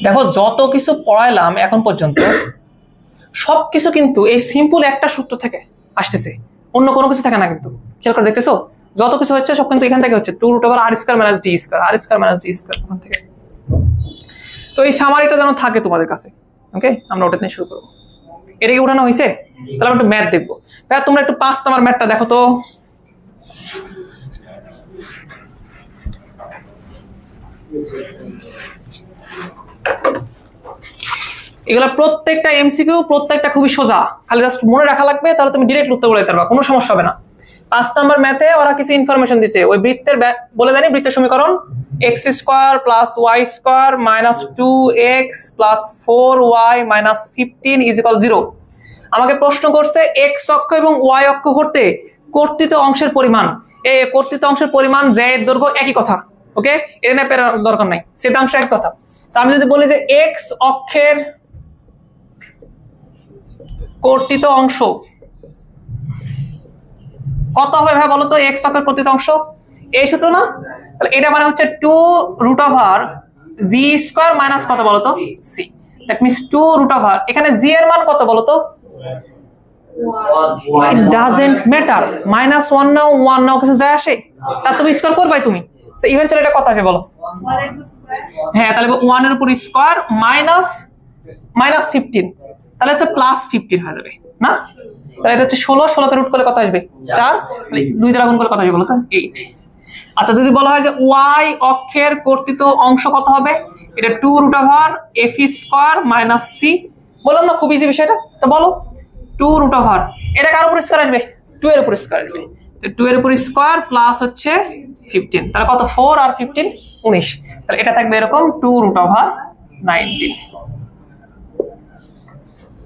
দেখো যত কিছু পড়াইলাম এখন পর্যন্ত সবকিছু কিন্তু এই সিম্পল একটা সূত্র থেকে আসতেছে, অন্য কোনো কিছু থাকে না। কিন্তু খেয়াল করে দেখতেছো যত কিছু হচ্ছে সব কিন্তু এখান থেকে হচ্ছে, 2√r² - d², r² - d², ওখান থেকে। তো এই সামারিটা যেন থাকে তোমাদের কাছে, ওকে? আমরা ওটা নিয়ে শুরু করবো। এটা কি উঠানো হয়েছে? তাহলে আমরা একটু ম্যাথ দেখবো। ভাই তোমরা একটু 5 নাম্বার ম্যাথটা দেখো তো। এগুলা প্রত্যেকটা এমসিকিউ, প্রত্যেকটা খুবই সোজা, খালি জাস্ট মনে রাখা লাগবে, তাহলে তুমি ডিরেক্ট উত্তর বলে দিতে পারবা, কোনো সমস্যা হবে না। 5 নাম্বার ম্যাথে ওরা কিছু ইনফরমেশন দিছে, ওই বৃত্তের বলে জানি বৃত্তের সমীকরণ x² + y² - 2x + 4y - 15 = 0। আমাকে প্রশ্ন করছে x অক্ষ এবং y অক্ষ হতে কর্তৃত অংশের পরিমাণ। এই কর্তৃত অংশের পরিমাণ j এর দৈর্ঘ্য একই কথা, ওকে? এর না পেরার দরকার নাই, ছেদাংশ এক কথা। আমি যদি বলি যে x অক্ষের কর্তৃত অংশ কত হবে ভাই বলো তো? x অক্ষের কর্তৃত অংশ এই সূত্র না, তাহলে এটা মানে হচ্ছে 2√g² - কত বলো তো? c। দ্যাট মিন্স 2√, এখানে g এর মান কত বলো তো? ইট ডাজন্ট ম্যাটার, -1 নাও 1 নাও কিছু যায় আসে, তা তুমি স্কয়ার করবাই তুমি। সো ইভেন্চুয়ালি এটা কত আসবে বলো? হ্যাঁ, তাহলে 1 এর উপর স্কয়ার -15, তাহলে তো +15 হয়ে যাবে না? তাহলে এটা হচ্ছে 16 কে রুট করলে কত আসবে? 4। তাহলে 2 দ্বারা গুণ করলে কত আসবে বলো তো? 8। আচ্ছা, যদি বলা হয় যে y অক্ষের কর্তৃত অংশ কত হবে? এটা 2√f² - c। বললাম না খুব ইজি বিষয়টা, তো বলো 2√, এটা কার উপর স্কয়ার আসবে? 2 এর উপর স্কয়ার আসবে। তো 2 এর উপর স্কয়ার প্লাস হচ্ছে 15, তাহলে কত? 4 আর 15 19। তাহলে এটা থাকবে এরকম 2√19।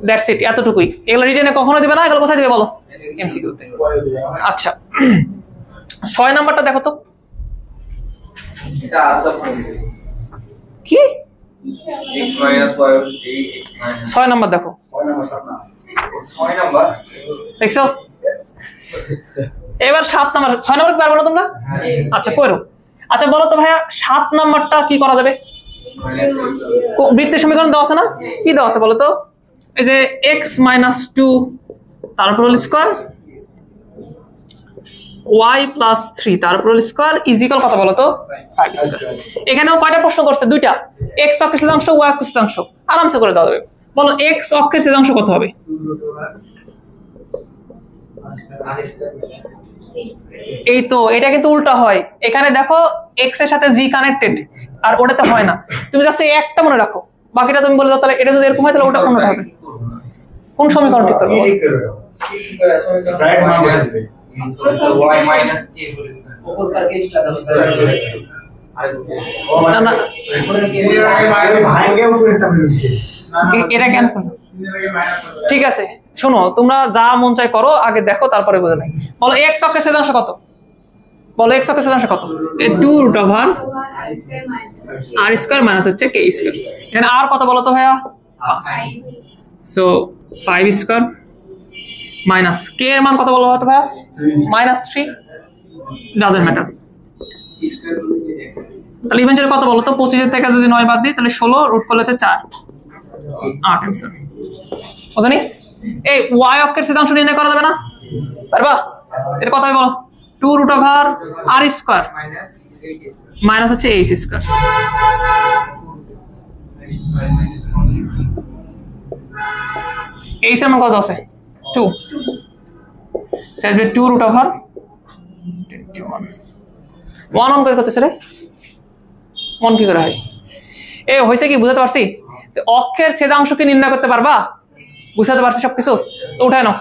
দ্যাটস ইট, এতটুকুই। এগুলো রিটেনে কখনো দিবে না, এগুলো কোথায় দিবে বলো? এমসিকিউতে। আচ্ছা 6 নাম্বারটা দেখো তো। কি 6 নাম্বার দেখো, 6 নাম্বার দেখছো? এবার 7 নাম্বার, 6 নাম্বার পারবে না তোমরা? আচ্ছা করো। আচ্ছা বলো তো ভাইয়া 7 নাম্বারটা কি করা যাবে? বৃত্তের সমীকরণ দেওয়া আছে না? কি দেওয়া আছে বলো তো? এই যে x - 2 তার উপর হোল স্কয়ার y + 3 তার উপর হোল স্কয়ার ইজিক্যাল কত বলো তো? 5²। এখানেও কয়টা প্রশ্ন করছে? দুইটা, x অক্ষের ছেদাংশ, y অক্ষের ছেদাংশ। আরামসে করে দেওয়া যাবে। বলো x অক্ষের ছেদাংশ কত হবে? এই তো, এটা কিন্তু উল্টা হয়। এখানে দেখো x এর সাথে g কানেক্টেড, আর ওটাতে হয় না। তুমি জাস্ট এই একটা মনে রাখো, বাকিটা তুমি বলে দাও। তাহলে এটা যদি এরকম হয় তাহলে ওটা অন্যটা হবে। কোন সমীকরণ ঠিক করবে? এটা কেন? ঠিক আছে শোনো, তোমরা যা মন চাই করো, আগে দেখো তারপরে বুঝে নাই। বলো x অক্ষের ছেদাংশ কত? বলো x অক্ষের ছেদাংশ কত? 2√r² - হচ্ছে k²। এখানে r কত বলো তো ভাইয়া? 5। সো 5² মাইনাস k এর মান কত বলো তো ভাইয়া? -3। Doesn't matter. তাহলে ইভেন্টুয়ালি কত বলো তো? 25 থেকে যদি 9 বাদ দিই তাহলে 16, রুট করলে 4, 8 অ্যান্সার। বুঝনি? এই y অক্ষের ছেদাংশ নির্ণয় করা যাবে না? পারবা? এর কথা বলো। 2 root over r square minus হচ্ছে h স্কয়ার। h এর মান কত আছে? 2। আসবে 2 রুট ওভার 21। 1 অন করে করতেছে রে, 1 কি করে হয়? এ হইছে কি বুঝাতে পারছি? অক্ষের ছেদাংশকে নির্ণয় করতে পারবা? বুঝাতে পারছি সবকিছু? তো উঠায় নাও।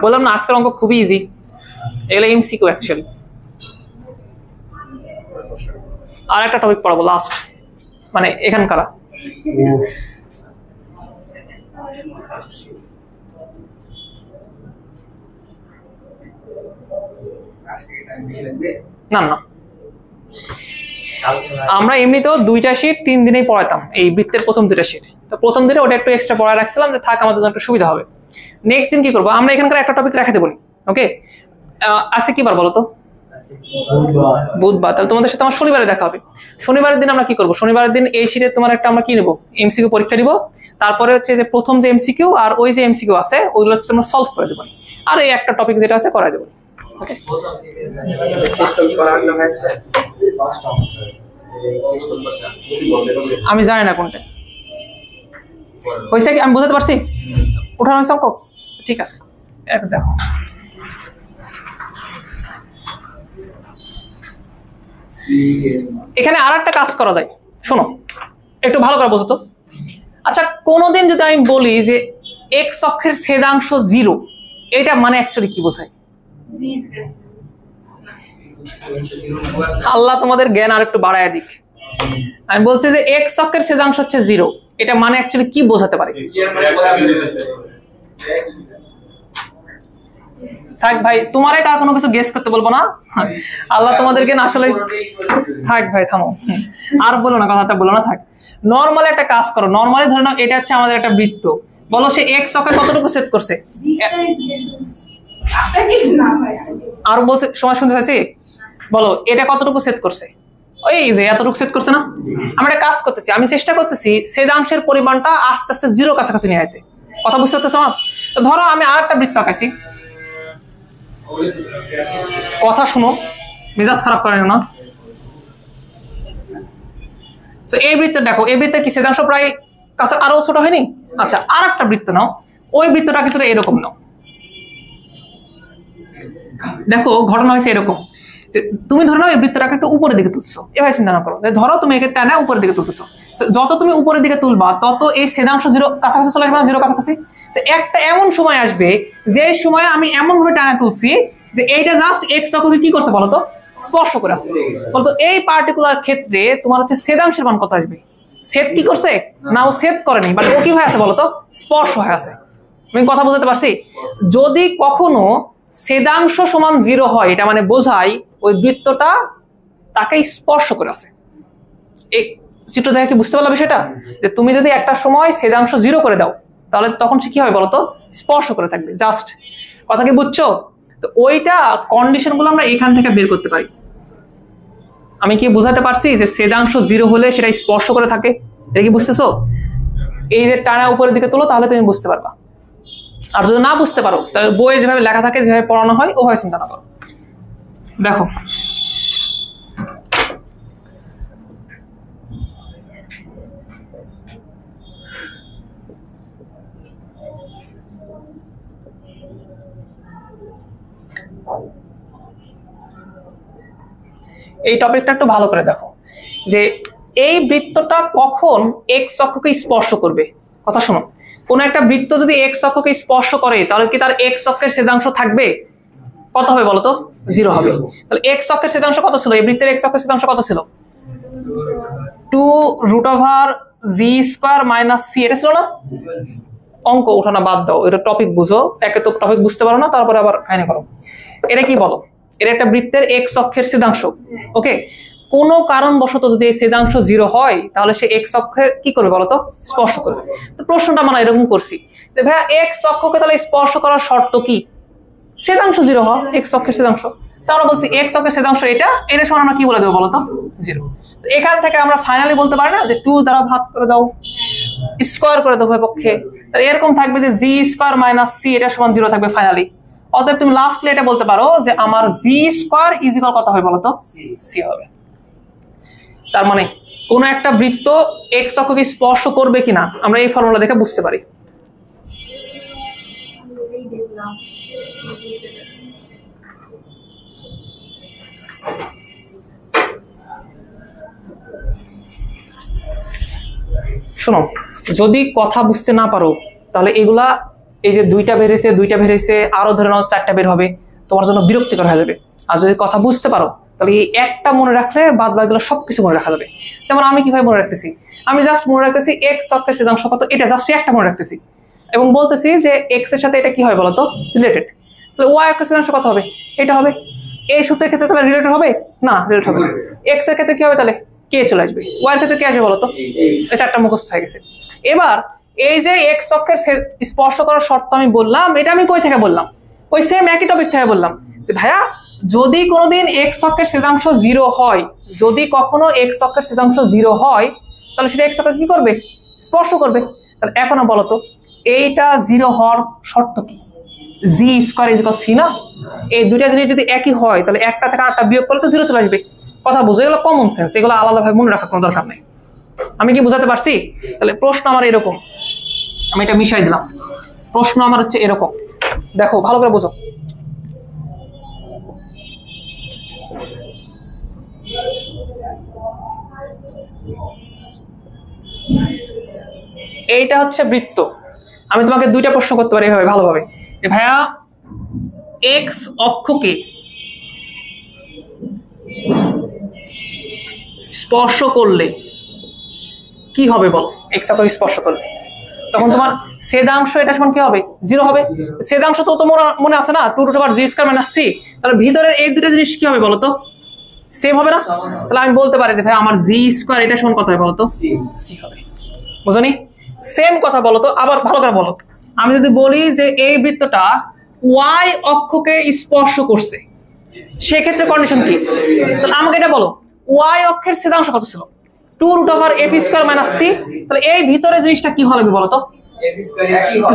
বললাম না আজকের অঙ্ক খুবই ইজি, এগুলো এমসিকিউ অ্যাকচুয়ালি। আর একটা টপিক পড়াবো লাস্ট, মানে এখানকার। না না, আমরা এমনিতেও 2টা শিট 3 দিনেই পড়াতাম, এই বৃত্তের প্রথম 2টা শিট। তো প্রথম দিনে ওটা একটু এক্সট্রা পড়া রাখছিলাম যে থাক আমাদের জন্য একটু সুবিধা হবে। নেক্সট দিন কি করবো? আমরা এখানকার একটা টপিক রেখে দেবো। ওকে, আজকে কি বার বলো তো? বুধবার। তাহলে তোমাদের সাথে আমার শনিবারে দেখা হবে। শনিবারের দিন আমরা কি করবো? শনিবারের দিন এই শিটে তোমার একটা আমরা কি নেবো, এমসিকিউ পরীক্ষা দিব। তারপরে হচ্ছে যে প্রথম যে এমসিকিউ আর ওই যে এমসিকিউ আছে ওইগুলো হচ্ছে আমরা সলভ করে দেবো, আর এই একটা টপিক যেটা আছে করাই দেবো। ওকে, আমি জানি না কোনটা হয়েছে কি, আমি বুঝতে পারছি। উঠানো হয়েছে অঙ্ক? ঠিক আছে, এটা দেখো। এখানে আর একটা কাজ করা যায়, শোনো একটু ভালো করে বোঝো তো। আচ্ছা, কোনোদিন যদি আমি বলি যে এক্স অক্ষের ছেদাংশ 0, এটা মানে অ্যাকচুয়ালি কি বোঝায়? আল্লাহ তোমাদের জ্ঞান আর একটু বাড়ায় দিক। আমি বলছি যে এক্স অক্ষের ছেদাংশ হচ্ছে 0, এটা মানে অ্যাকচুয়ালি কি বোঝাতে পারে? থাক ভাই, তোমারে কার কোনো কিছু গেস করতে বলবো না, আল্লাহ তোমাদেরকে না আসলে। থাক ভাই থামো, আর বলো না, কথাটা বলো না, থাক। নরমালি একটা কাজ করো, নরমালি ধরে নাও এটা হচ্ছে আমাদের একটা বৃত্ত। বলো সে এক্স অক্ষে কতটুকু সেট করছে? আর বলছে সময় শুনতে চাইছি, বলো এটা কতটুকু সেট করছে? ওই যে এতটুকু সেট করছে না? আমি একটা কাজ করতেছি, আমি চেষ্টা করতেছি ছেদাংশের পরিমাণটা আস্তে আস্তে 0 কাছাকাছি নিয়ে আইতে। কথা বুঝতে পারতেছো না? তো ধরো আমি আর একটা বৃত্ত আঁকাইছি, কথা শুনো, মেজাজ খারাপ করে না। তো এই বৃত্ত দেখো, এই বৃত্তের কি ছেদাংশ প্রায় কাছে আরো ছোট হয়নি? আচ্ছা, আর একটা বৃত্ত নাও, ওই বৃত্তটা কিছুটা এরকম নাও। দেখো ঘটনা হয়েছে এরকম যে তুমি ধরে নাও এই বৃত্তটাকে একটু উপরের দিকে তুলছো, এভাবে চিন্তা না করো। ধরো তুমি একে টানা উপরের দিকে তুলতেছো, যত তুমি উপরের দিকে তুলবা তত এই ছেদাংশ 0 কাছাকাছি চলে আসবে না? 0 কাছাকাছি। একটা এমন সময় আসবে যে সময় আমি এমন ভাবে টানা তুলছি যে এইটা জাস্ট এক্স অক্ষকে কি করছে বলতো? স্পর্শ করে আছে। বলতো এই পার্টিকুলার ক্ষেত্রে তোমার হচ্ছে ছেদাংশের মান কত আসবে? সেট কি করছে না, ও সেট করেনি, বাট ও কি হয়ে আছে বলতো? স্পর্শ হয়ে আছে। আমি কথা বুঝতে পারছি? যদি কখনো ছেদাংশ সমান 0 হয়, এটা মানে বোঝায় ওই বৃত্তটা তাকে স্পর্শ করে আছে। এই চিত্র দেখে কি বুঝতে পারলা বিষয়টা? যে তুমি যদি একটা সময় ছেদাংশ 0 করে দাও তাহলে তখন সে কি হবে বলতো? স্পর্শ করে থাকবে। জাস্ট কথা কি বুঝছো? তো ওইটা কন্ডিশন গুলো আমরা এখান থেকে বের করতে পারি। আমি কি বুঝাতে পারছি যে ছেদাংশ 0 হলে সেটা স্পর্শ করে থাকে? এটা কি বুঝতেছো? এই যে টানা উপরের দিকে তোলো তাহলে তুমি বুঝতে পারবা। আর যদি না বুঝতে পারো তাহলে বইয়ে যেভাবে লেখা থাকে, যেভাবে পড়ানো হয় ওভাবে চিন্তা না করো। দেখো এই টপিকটা একটু ভালো করে দেখো যে এই বৃত্তটা কখন এক্স অক্ষকে স্পর্শ করবে। কথা শোনো, কোন একটা বৃত্ত যদি এক্স অক্ষকে স্পর্শ করে তাহলে কি তার এক্স অক্ষের ছেদাংশ থাকবে? কত হবে বলতো? 0 হবে। তাহলে এক্স অক্ষের ছেদাংশ কত ছিল? এই বৃত্তের এক্স অক্ষের ছেদাংশ কত ছিল? 2 রুট ওভার জি স্কয়ার মাইনাস সি, এটা ছিল না? অঙ্ক উঠানো বাদ দাও, এটা টপিক বুঝো। একে তো টপিক বুঝতে পারো না, তারপরে আবার কাহিনী করো। এটা কি বলো? এটা একটা বৃত্তের এক্স অক্ষের ছেদাংশ। ওকে, কোনো কারণবশত যদি এই ছেদাংশ 0 হয় তাহলে সে এক্স অক্ষে কি করবে বলতো, স্পর্শ করবে। তো প্রশ্নটা আমরা এরকম করছি যে ভাইয়া এক্স অক্ষকে তাহলে স্পর্শ করার শর্ত কি, ছেদাংশ 0 হয়, এক্স অক্ষের ছেদাংশ। আমরা বলছি এক্স অক্ষের ছেদাংশ এটা, এর সমান আমরা কি বলে দেবো বলতো, 0। তো এখান থেকে আমরা ফাইনালি বলতে পারি না যে 2 দ্বারা ভাগ করে দাও, স্কোয়ার করে দাও পক্ষে, এরকম থাকবে যে জি স্কোয়ার মাইনাস সি এটা সমান 0 থাকবে ফাইনালি। অতএব তুমি লাস্টলি এটা বলতে পারো যে আমার জি স্কোয়ার ইজ ইকুয়াল কত হবে বলতো, সি হবে। তার মানে কোন একটা বৃত্ত এক্স অক্ষকে স্পর্শ করবে কিনা আমরা এই ফর্মুলা দেখে বুঝতে পারি। শোনো, যদি কথা বুঝতে না পারো তাহলে এগুলা, এই যে 2টা বেরিয়েছে আরো ধরে নাও 4টা বের হবে, তোমার জন্য বিরক্তিকর হয়ে যাবে। আর যদি কথা বুঝতে পারো তাহলে এই একটা মনে রাখলে বাদ বাকিগুলো সবকিছু মনে রাখা যাবে। যেমন আমি কিভাবে মনে রাখতেছি, আমি জাস্ট মনে রাখতেছি এক্স অক্ষের ছেদাংশ কত, এটা জাস্ট একটা মনে রাখতেছি এবং বলতেছি যে এক্স এর সাথে এটা কি হয় বলতো, রিলেটেড। তাহলে ওয়াই অক্ষের ছেদাংশ কত হবে, এটা হবে। এই সূত্রের ক্ষেত্রে তাহলে রিলেটেড হবে না, রিলেটেড হবে। এক্স এর ক্ষেত্রে কি হবে, তাহলে কে চলে আসবে, ওয়াই এর ক্ষেত্রে কে আসবে বলতো, এই 4টা মুখস্থ হয়ে গেছে। এবার এই যে এক্স অক্ষের স্পর্শ করার শর্ত আমি বললাম, এটা আমি কই থেকে বললাম, ওই সেম একই টপিক থেকে বললাম যে ভাইয়া যদি কোনোদিন এক্স অক্ষের ছেদাংশ 0 হয়, যদি কখনো এক্স অক্ষের ছেদাংশ 0 হয় তাহলে সেটা এক্স অক্ষকে কি করবে, স্পর্শ করবে। তাহলে এখনো বলো তো এইটা 0 হওয়ার শর্ত কি, G square is equal C না। এই দুইটা জিনিস যদি একই হয় তাহলে একটা থেকে আরেকটা বিয়োগ করলে তো 0 চলে আসবে। কথা বুঝো, এগুলো কমন সেন্স, এগুলো আলাদাভাবে মনে রাখার কোনো দরকার নেই। আমি কি বুঝাতে পারছি? তাহলে প্রশ্ন আমার এরকম, আমি এটা মিশাই দিলাম। প্রশ্ন আমার হচ্ছে এরকম, দেখো ভালো করে বুঝো। এইটা হচ্ছে বৃত্ত। আমি তোমাকে 2টা প্রশ্ন করতে পারি এভাবে ভালোভাবে যে ভাইয়া এক্স অক্ষকে স্পর্শ করলে কি হবে বলো, এক্স অক্ষকে স্পর্শ করলে তখন তোমার ছেদাংশ এটা সমান কি হবে, 0 হবে। ছেদাংশ তো তোমার মনে আছে না, 2√g² - c, তাহলে ভিতরের এই দুটো জিনিস কি হবে বলতো, সেম হবে না। তাহলে আমি বলতে পারি যে ভাই আমার g² এটা সমান কত হবে বলতো, c হবে। বুঝনি? সেম কথা বলো তো, আবার ভালো করে বলো। আমি যদি বলি যে এই বৃত্তটা ওয়াই অক্ষকে স্পর্শ করছে, সেক্ষেত্রে কন্ডিশন কি, তাহলে আমাকে এটা বলো, ওয়াই অক্ষের ছেদাংশ কত ছিল, 2√f² - c, তাহলে এই ভিতরে জিনিসটা কি হওয়া লাগবে বলতো,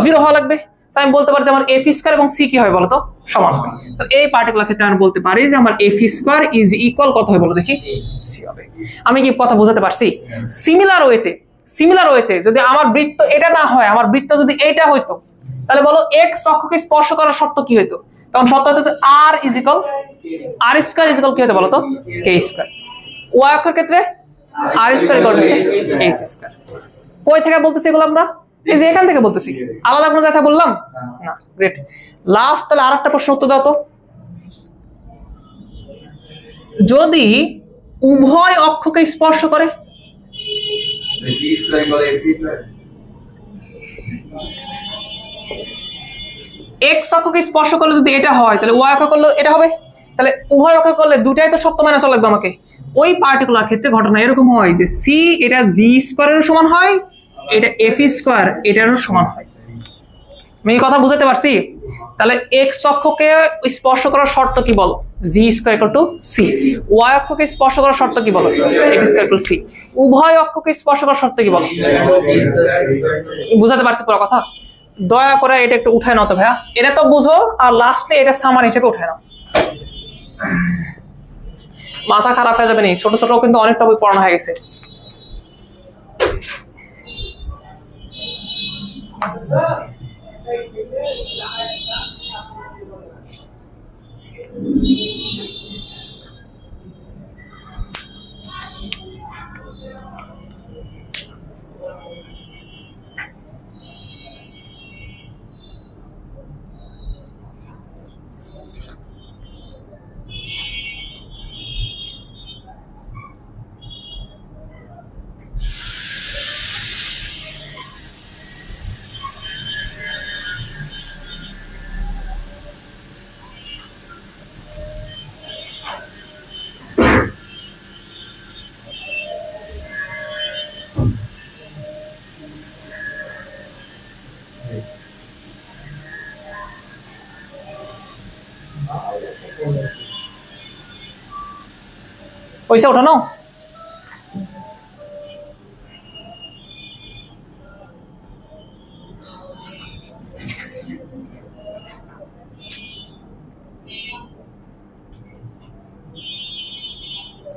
0 হওয়া লাগবে। আমি বলতে পারি যে আমার f² এবং c কি হবে বলতো, সমান হবে। তাহলে এই পার্টিকুলার ক্ষেত্রে আমি বলতে পারি যে আমার f² ইজ ইকুয়াল কত হবে বলো দেখি, c হবে। আমি কি কথা বোঝাতে পারছি? সিমিলার ওয়েতে যদি আমার বৃত্ত এটা না হয়, আমার বৃত্ত যদি এইটা হইতো তাহলে বলো এক্স অক্ষকে স্পর্শ করার শর্ত কি হইতো, তখন শর্ত হতো যে r² ইজ ইকুয়াল কি হতো বলতো, k²। ওয়াই অক্ষের ক্ষেত্রে r² ইকুয়াল হচ্ছে k²। কই থেকে বলতেছি এগুলো আমরা, এই যে এখান থেকে বলতেছি, আলাদা কোনো কথা বললাম না। গ্রেট। লাস্ট তাহলে আরেকটা প্রশ্ন উত্তর দাও তো, যদি উভয় অক্ষকে স্পর্শ করে, এক্স অক্ষকে স্পর্শ করলে যদি এটা হয় তাহলে ওয়াই অক্ষ করলে এটা হবে, তাহলে উভয় অক্ষ করলে দুটাই তো সত্য মাইনাস লাগবে আমাকে। ওই পার্টিকুলার ক্ষেত্রে ঘটনা এরকম হয় যে সি এটা g² এর সমান হয়, এটা f² এটারও সমান হয়। আমি কথা বুঝাতে পারছি? তাহলে এক্স অক্ষকে স্পর্শ করার শর্ত কি বলো, g² = c। ওয়াই অক্ষকে স্পর্শ করার শর্ত কি বলো, f² = c। উভয় অক্ষকে স্পর্শ করার শর্ত কি বলো, বুঝাতে পারছি পুরো কথা? দয়া করে এটা একটু উঠায় নাও তো ভাইয়া, এটা তো বুঝো আর লাস্টে এটা সামার হিসেবে উঠায় নাও, মাথা খারাপ হয়ে যাবে না। ছোট ছোট কিন্তু অনেকটা বই পড়ানো হয়ে গেছে। ওইসা ওঠানো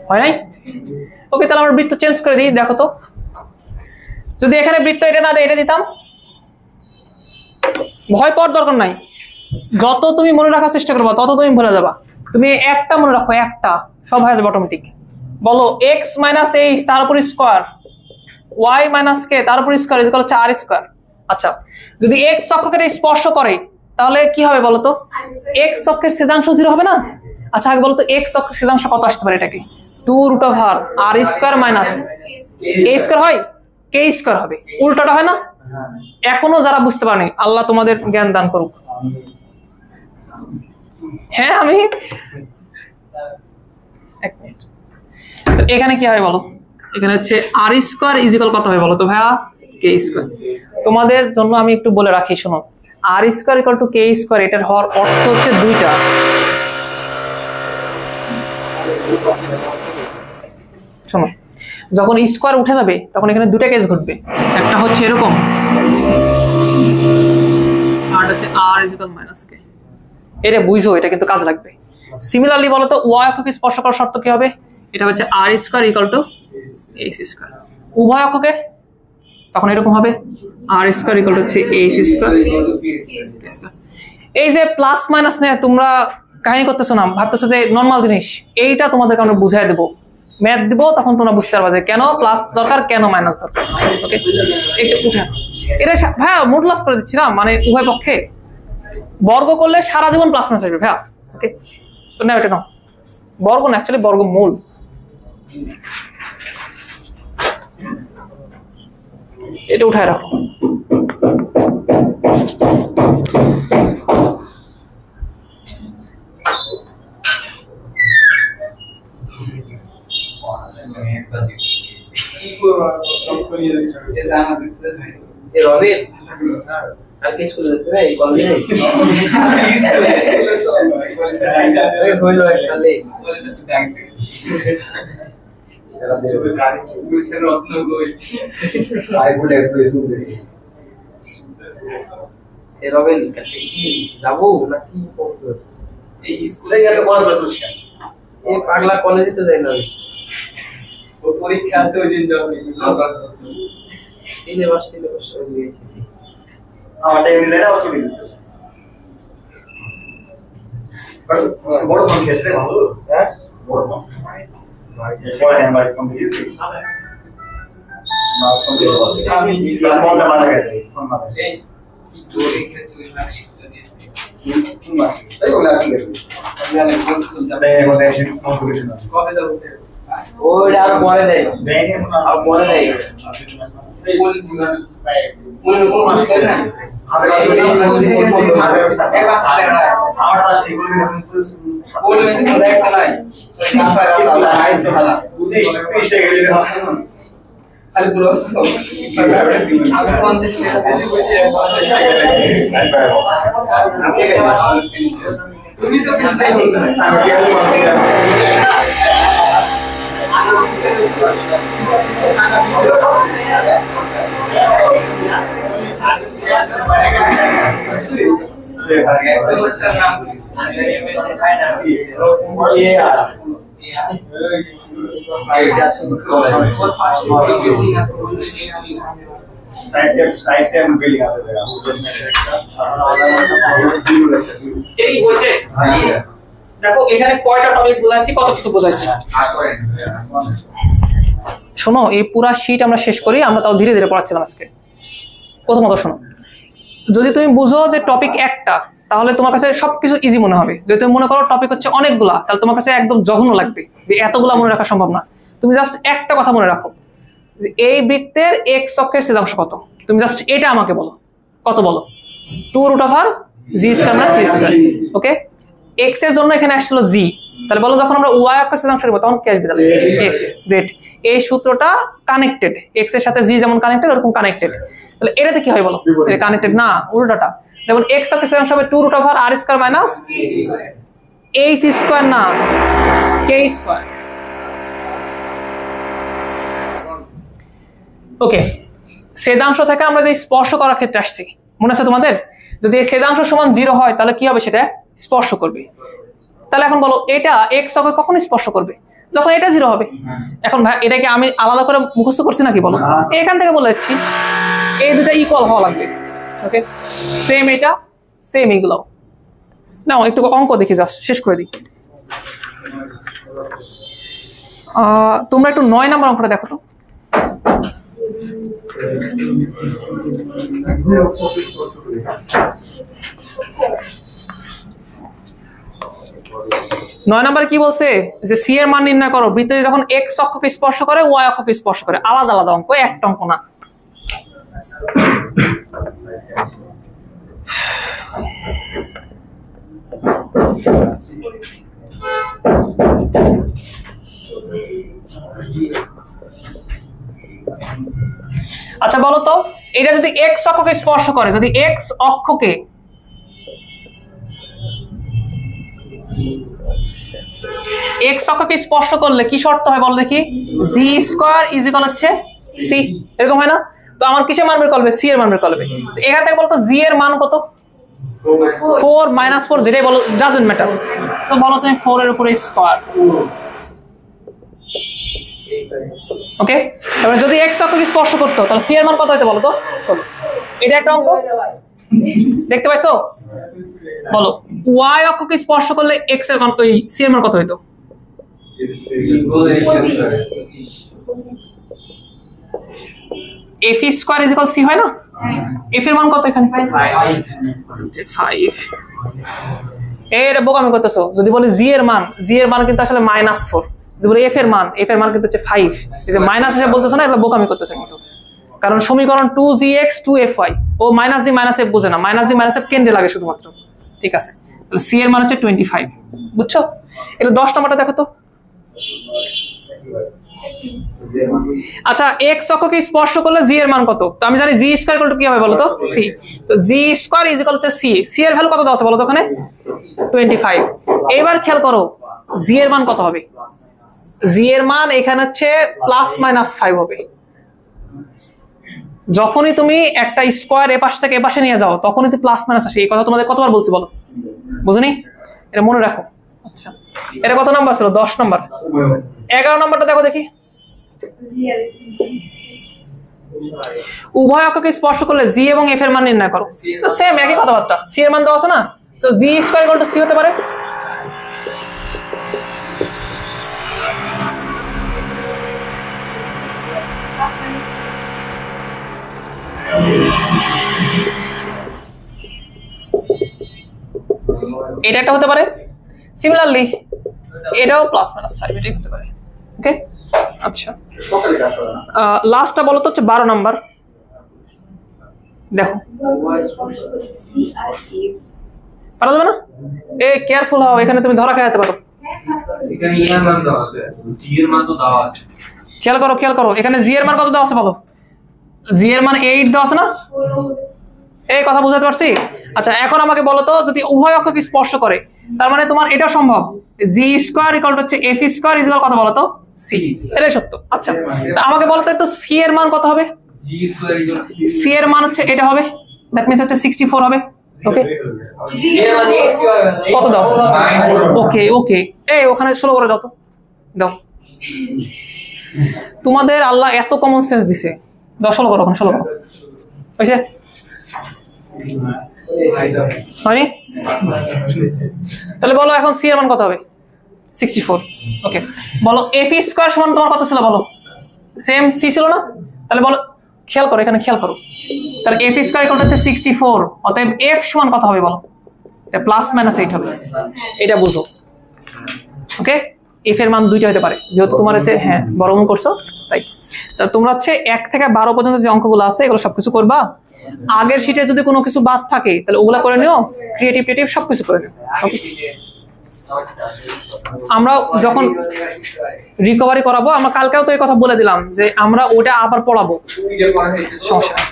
হয় নাই? ওকে, তাহলে আমরা বৃত্ত চেঞ্জ করে দিই। দেখো তো, যদি এখানে বৃত্ত এটা না দেয় এটা দিতাম। ভয় পাওয়ার দরকার নাই, যত তুমি মনে রাখার চেষ্টা করবা তত তুমি ভুলে যাবা। তুমি একটা মনে রাখো, একটা, সব হয়ে যাবে অটোমেটিক। বলো এক্স মাইনাস এইচ তার উপর স্কোয়ার, ওয়াই মাইনাস কে তার উপর square is equal to R square. আচ্ছা, যদি এক্স অক্ষকে স্পর্শ করে তাহলে কি হবে বলতো? এক্স অক্ষের ছেদাংশ 0 হবে না? আচ্ছা, আগে বলতো এক্স অক্ষের ছেদাংশ কত আসতে পারে? এটাকে 2√r আর স্কোয়ার মাইনাস এ স্কোয়ার হয়, কে স্কোয়ার হবে, উল্টাটা হয় না? এখনো যারা বুঝতে পারেনি, আল্লাহ তোমাদের জ্ঞান দান করুক। হ্যাঁ, আমি এখানে কি হবে বলো? এখানে হচ্ছে আর স্কোয়ার ইজ ইকুয়াল কত হবে বলো তো ভাইয়া? K square. তোমাদের জন্য আমি একটু বলে রাখি, শোনো, R square equal to K square, এটার হওয়ার অর্থ হচ্ছে দুইটা। শোনো, যখন স্কোয়ার উঠে যাবে তখন এখানে দুটা কেস ঘটবে। একটা হচ্ছে এরকম, আর হচ্ছে আর ইজ ইকুয়াল মাইনাস কে। এটা বুঝো, এটা কিন্তু কাজ লাগবে। সিমিলারলি বলো তো ওয়াই অক্ষকে স্পর্শ করার শর্ত কি হবে? এটা হচ্ছে R square equal to H square. উভয় অক্ষকে তখন এরকম হবে, আর স্কোয়ার ইকুয়াল টু হচ্ছে এইচ স্কোয়ার। এই যে প্লাস মাইনাস নিয়ে তোমরা কাহিনী করতেছো না, ভাবতেছো যে নর্মাল জিনিস, এইটা তোমাদেরকে আমরা বুঝাই দেবো, ম্যাথ দিব, তখন তোমরা বুঝতে পারবে যে কেন প্লাস দরকার, কেন মাইনাস দরকার। ওকে, এটা উঠে এটা ভাইয়া মডুলাস করে দিচ্ছি না, মানে উভয় পক্ষে বর্গ করলে সারা জীবন প্লাস মাইনাস আসবে ভাইয়া। ওকে, তো না এটা নাও, বর্গ না, অ্যাকচুয়ালি বর্গমূল। এটা উঠায় রাখো। যাবো নাকি এই স্কুলে গেলে এই পাগলা কলেজে তো যাই না, পরীক্ষা আছে ওই দিন যাবে। সিলেবাস নিয়েছি আমারটা এমনি জায়গা অসুবিধা দিতেছে। বড় ফোন কেসে ভালো, হ্যাঁ বড় ফোন সবাই আমার ফোন দিয়েছি না, ফোন দিয়েছি আমি ফোন দা মারা গেছে, ফোন মারা এই স্টোরি কিছু মার্কশিট দিয়েছি না, তাই বলে আপনি গেছেন আমি ফোন খুলতে দেয় মধ্যে এসে ফোন করেছিল কবে যাব ওইটা আর পরে দেয় দেয় আর পরে দেয় এই বলি দিনা পাই আছে কোন কোন মাস দেয় না আমি স্কুল থেকে এক মাস দেয় না আমার কাছে এগুলো বলে মেসেজ দেখতে নাই না পায় আমরা হাইট তো ভালো 20 টাকা গেলে খালি পুরো আমি 50 টাকা বেশি কইছি 50 টাকা নাই পায় আপনি তুমি তো ফিক্সই বলতে আমি কি দেখো এখানে কয়টা টপিক বোঝাইছি, কত কিছু বোঝাইছি। শোনো, এই পুরা শীট আমরা শেষ করি, আমরা তাও ধীরে ধীরে পড়াচ্ছিলাম আজকে। প্রথমত শোনো, যদি তুমি বুঝো যে টপিক একটা, তাহলে তোমার কাছে সবকিছু ইজি মনে হবে। যদি তুমি মনে করো টপিক হচ্ছে অনেকগুলা, তাহলে তোমার কাছে একদম জঘন্য লাগবে যে এতগুলা মনে রাখা সম্ভব না। তুমি জাস্ট একটা কথা মনে রাখো যে এই বৃত্তের এক্স অক্ষের ছেদাংশ কত, তুমি জাস্ট এটা আমাকে বলো। কত বলো? 2√r জি স্কয়ার না সি স্কয়ার। ওকে, এক্স এর জন্য এখানে আসছিল জি, তাহলে বলো যখন আমরা ওয়াই অক্ষের ছেদাংশ নেব তখন কি আসবে? তাহলে এফ। গ্রেট, এই সূত্রটা কানেক্টেড, এক্স এর সাথে জি যেমন কানেক্টেড ওরকম কানেক্টেড। তাহলে এটাতে কি হয় বলো? কানেক্টেড না, উল্টাটা। যেমন এক্স অক্ষের ছেদাংশ হবে 2√r square minus H square না কে স্কয়ার। ওকে, ছেদাংশ থেকে আমরা যে স্পর্শ করার ক্ষেত্রে আসছি, মনে আছে তোমাদের? যদি এই ছেদাংশ সমান 0 হয় তাহলে কি হবে? সেটা স্পর্শ করবে। তাহলে এখন বলো এটা x অক্ষে কখন স্পর্শ করবে? যখন এটা 0 হবে। এখন ভাই এটাকে আমি আলাদা করে মুখস্থ করছি নাকি বলো? এখান থেকে বলে দিচ্ছি, এই দুটো ইকুয়াল হওয়া লাগবে। ওকে, সেম এটা সেম এগুলো। নাও একটু অঙ্ক দেখি, জাস্ট শেষ করে দিই। তোমরা একটু 9 নম্বর অঙ্কটা দেখো তো। নয় নম্বরে কি বলছে? যে সি এর মান নির্ণয় করো বৃত্তে যখন এক্স অক্ষকে স্পর্শ করে ওয়াই অক্ষকে স্পর্শ করে। আলাদা আলাদা অঙ্ক, একটা অঙ্ক না। আচ্ছা বলো তো, এটা যদি এক্স অক্ষকে স্পর্শ করে, যদি এক্স অক্ষকে এক্স অক্ষকে স্পর্শ করলে কি শর্ত হয় বলো দেখি? জি স্কয়ার ইজ ইকুয়াল হচ্ছে সি, এরকম হয় না? তো আমার কিসের মান বের করবে? সি এর মান বের করবে। এখান থেকে বলো তো জি এর মান কত? 4 - 4 যেটাই বলো, ডাজন্ট ম্যাটার। সো বলো তুমি 4 এর উপরে স্কয়ার। ওকে, তাহলে যদি এক্স অক্ষকে স্পর্শ করতো তাহলে সি এর মান কত হতো বলো তো? চলো এটা একটা অঙ্ক দেখতে পাইছো? বলো ওয়াই অক্ষকে স্পর্শ করলে এক্স এর মান, ওই সি এর মান কত হতো? F square is equal C হয় না? এফ এর মান কত এখানে? 5। এর বোকামি করতেছো। যদি বলি জি এর মান, জি এর মান কিন্তু আসলে -4। যদি বলি এফ এর মান, এফ এর মান কিন্তু হচ্ছে 5। এই যে মাইনাস হিসেবে বলতেছো না, এটা বোকামি করতেছে কিন্তু। কারণ সমীকরণ 2gx 2fy, ও -g -f বোঝে না। -g -f কেন্দ্রে লাগে শুধুমাত্র। ঠিক আছে, তাহলে সি এর মান হচ্ছে 25। বুঝছো? এটা 10 নম্বরটা দেখো তো। আচ্ছা, এক্স অক্ষকে স্পর্শ করলে জি এর মান কত? তো আমি জানি জি স্কয়ার ইকুয়াল টু কি হবে বলো তো? সি। তো G square is equal to C. C এর ভ্যালু কত দেওয়া আছে বলো তো ওখানে? 25। এবার খেয়াল করো জি এর মান কত হবে? জি এর মান এখানে হচ্ছে +-5 হবে। যখনই তুমি একটা স্কয়ার এ পাশ থেকে এ পাশে নিয়ে যাও তখনই তো +- আসে। এই কথা তোমাদের কতবার বলছি বলো? বুঝুনি? এটা মনে রাখো। আচ্ছা, এটা কত নাম্বার ছিল? 10 নম্বর। 11 নম্বরটা দেখো দেখি। উভয় অক্ষকে স্পর্শ করলে জি এবং এফ এর মান নির্ণয় করো। তো সেম একই কথাবার্তা। সি এর মান দেওয়া আছে না? So G square equal to C হতে পারে। এটা একটা হতে পারে। সিমিলারলি এটাও +-5 এটাই হতে পারে। ওকে, আচ্ছা লাস্টটা বলো তো হচ্ছে 12 নাম্বার। দেখো পারা যাবে না? এ কেয়ারফুল হও, এখানে তুমি ধরা খেয়ে যেতে পারো। এখানে ই এর মান দেওয়া আছে, জি এর মান তো দেওয়া আছে। খেয়াল করো খেয়াল করো, এখানে জি এর মান কত দেওয়া আছে বলো? জি এর মান 8 দেওয়া আছে না? এই কথা বুঝাতে পারছি? আচ্ছা এখন আমাকে বলো তো, যদি উভয় অক্ষকে স্পর্শ করে তার মানে তোমার এটা সম্ভব জি স্কয়ার ইকুয়াল টু হচ্ছে এফ স্কয়ার ইজ ইকুয়াল কত বলো তো? সি। এটাই সত্য। আচ্ছা আমাকে বলো তো একটু সি এর মান কত হবে? জি স্কয়ার ইকুয়াল সি এর মান হচ্ছে এটা হবে, দ্যাট মিন্স হচ্ছে 64 হবে। ওকে, জি এর মান 8 কি হবে? কত দাও? ওকে ওকে, এই ওখানে 16 করে দাও তো, দাও। তোমাদের আল্লাহ এত কমন সেন্স দিছে। দাও 16 করো, ওখানে 16 করো। হয়েছে? হয়নি? তাহলে বলো এখন সি এর মান কত হবে? 64। ওকে, বলো এফ স্কয়ার সমান তোমার কত ছিল বলো? সেম সি ছিল না? তাহলে বলো, খেয়াল করো এখানে খেয়াল করো, তাহলে এফ স্কয়ার ইকুয়াল হচ্ছে 64। অতএব এফ সমান কত হবে বলো? এটা +-8 হবে। এটা বুঝো। ওকে, এফ এর মান দুইটা হতে পারে, যেহেতু তোমার হচ্ছে হ্যাঁ বর্গমূল করছো তাই। তা তোমরা হচ্ছে 1 থেকে 12 পর্যন্ত যে অঙ্কগুলো আছে এগুলো সবকিছু করবা। আগের শীটে যদি কোনো কিছু বাদ থাকে তাহলে ওগুলা করে নিও, ক্রিয়েটিভ সবকিছু করে নিও। আমরা যখন রিকভারি করাবো, আমরা কালকেও তো এই কথা বলে দিলাম যে আমরা ওটা আবার পড়াবো, সমস্যা নেই।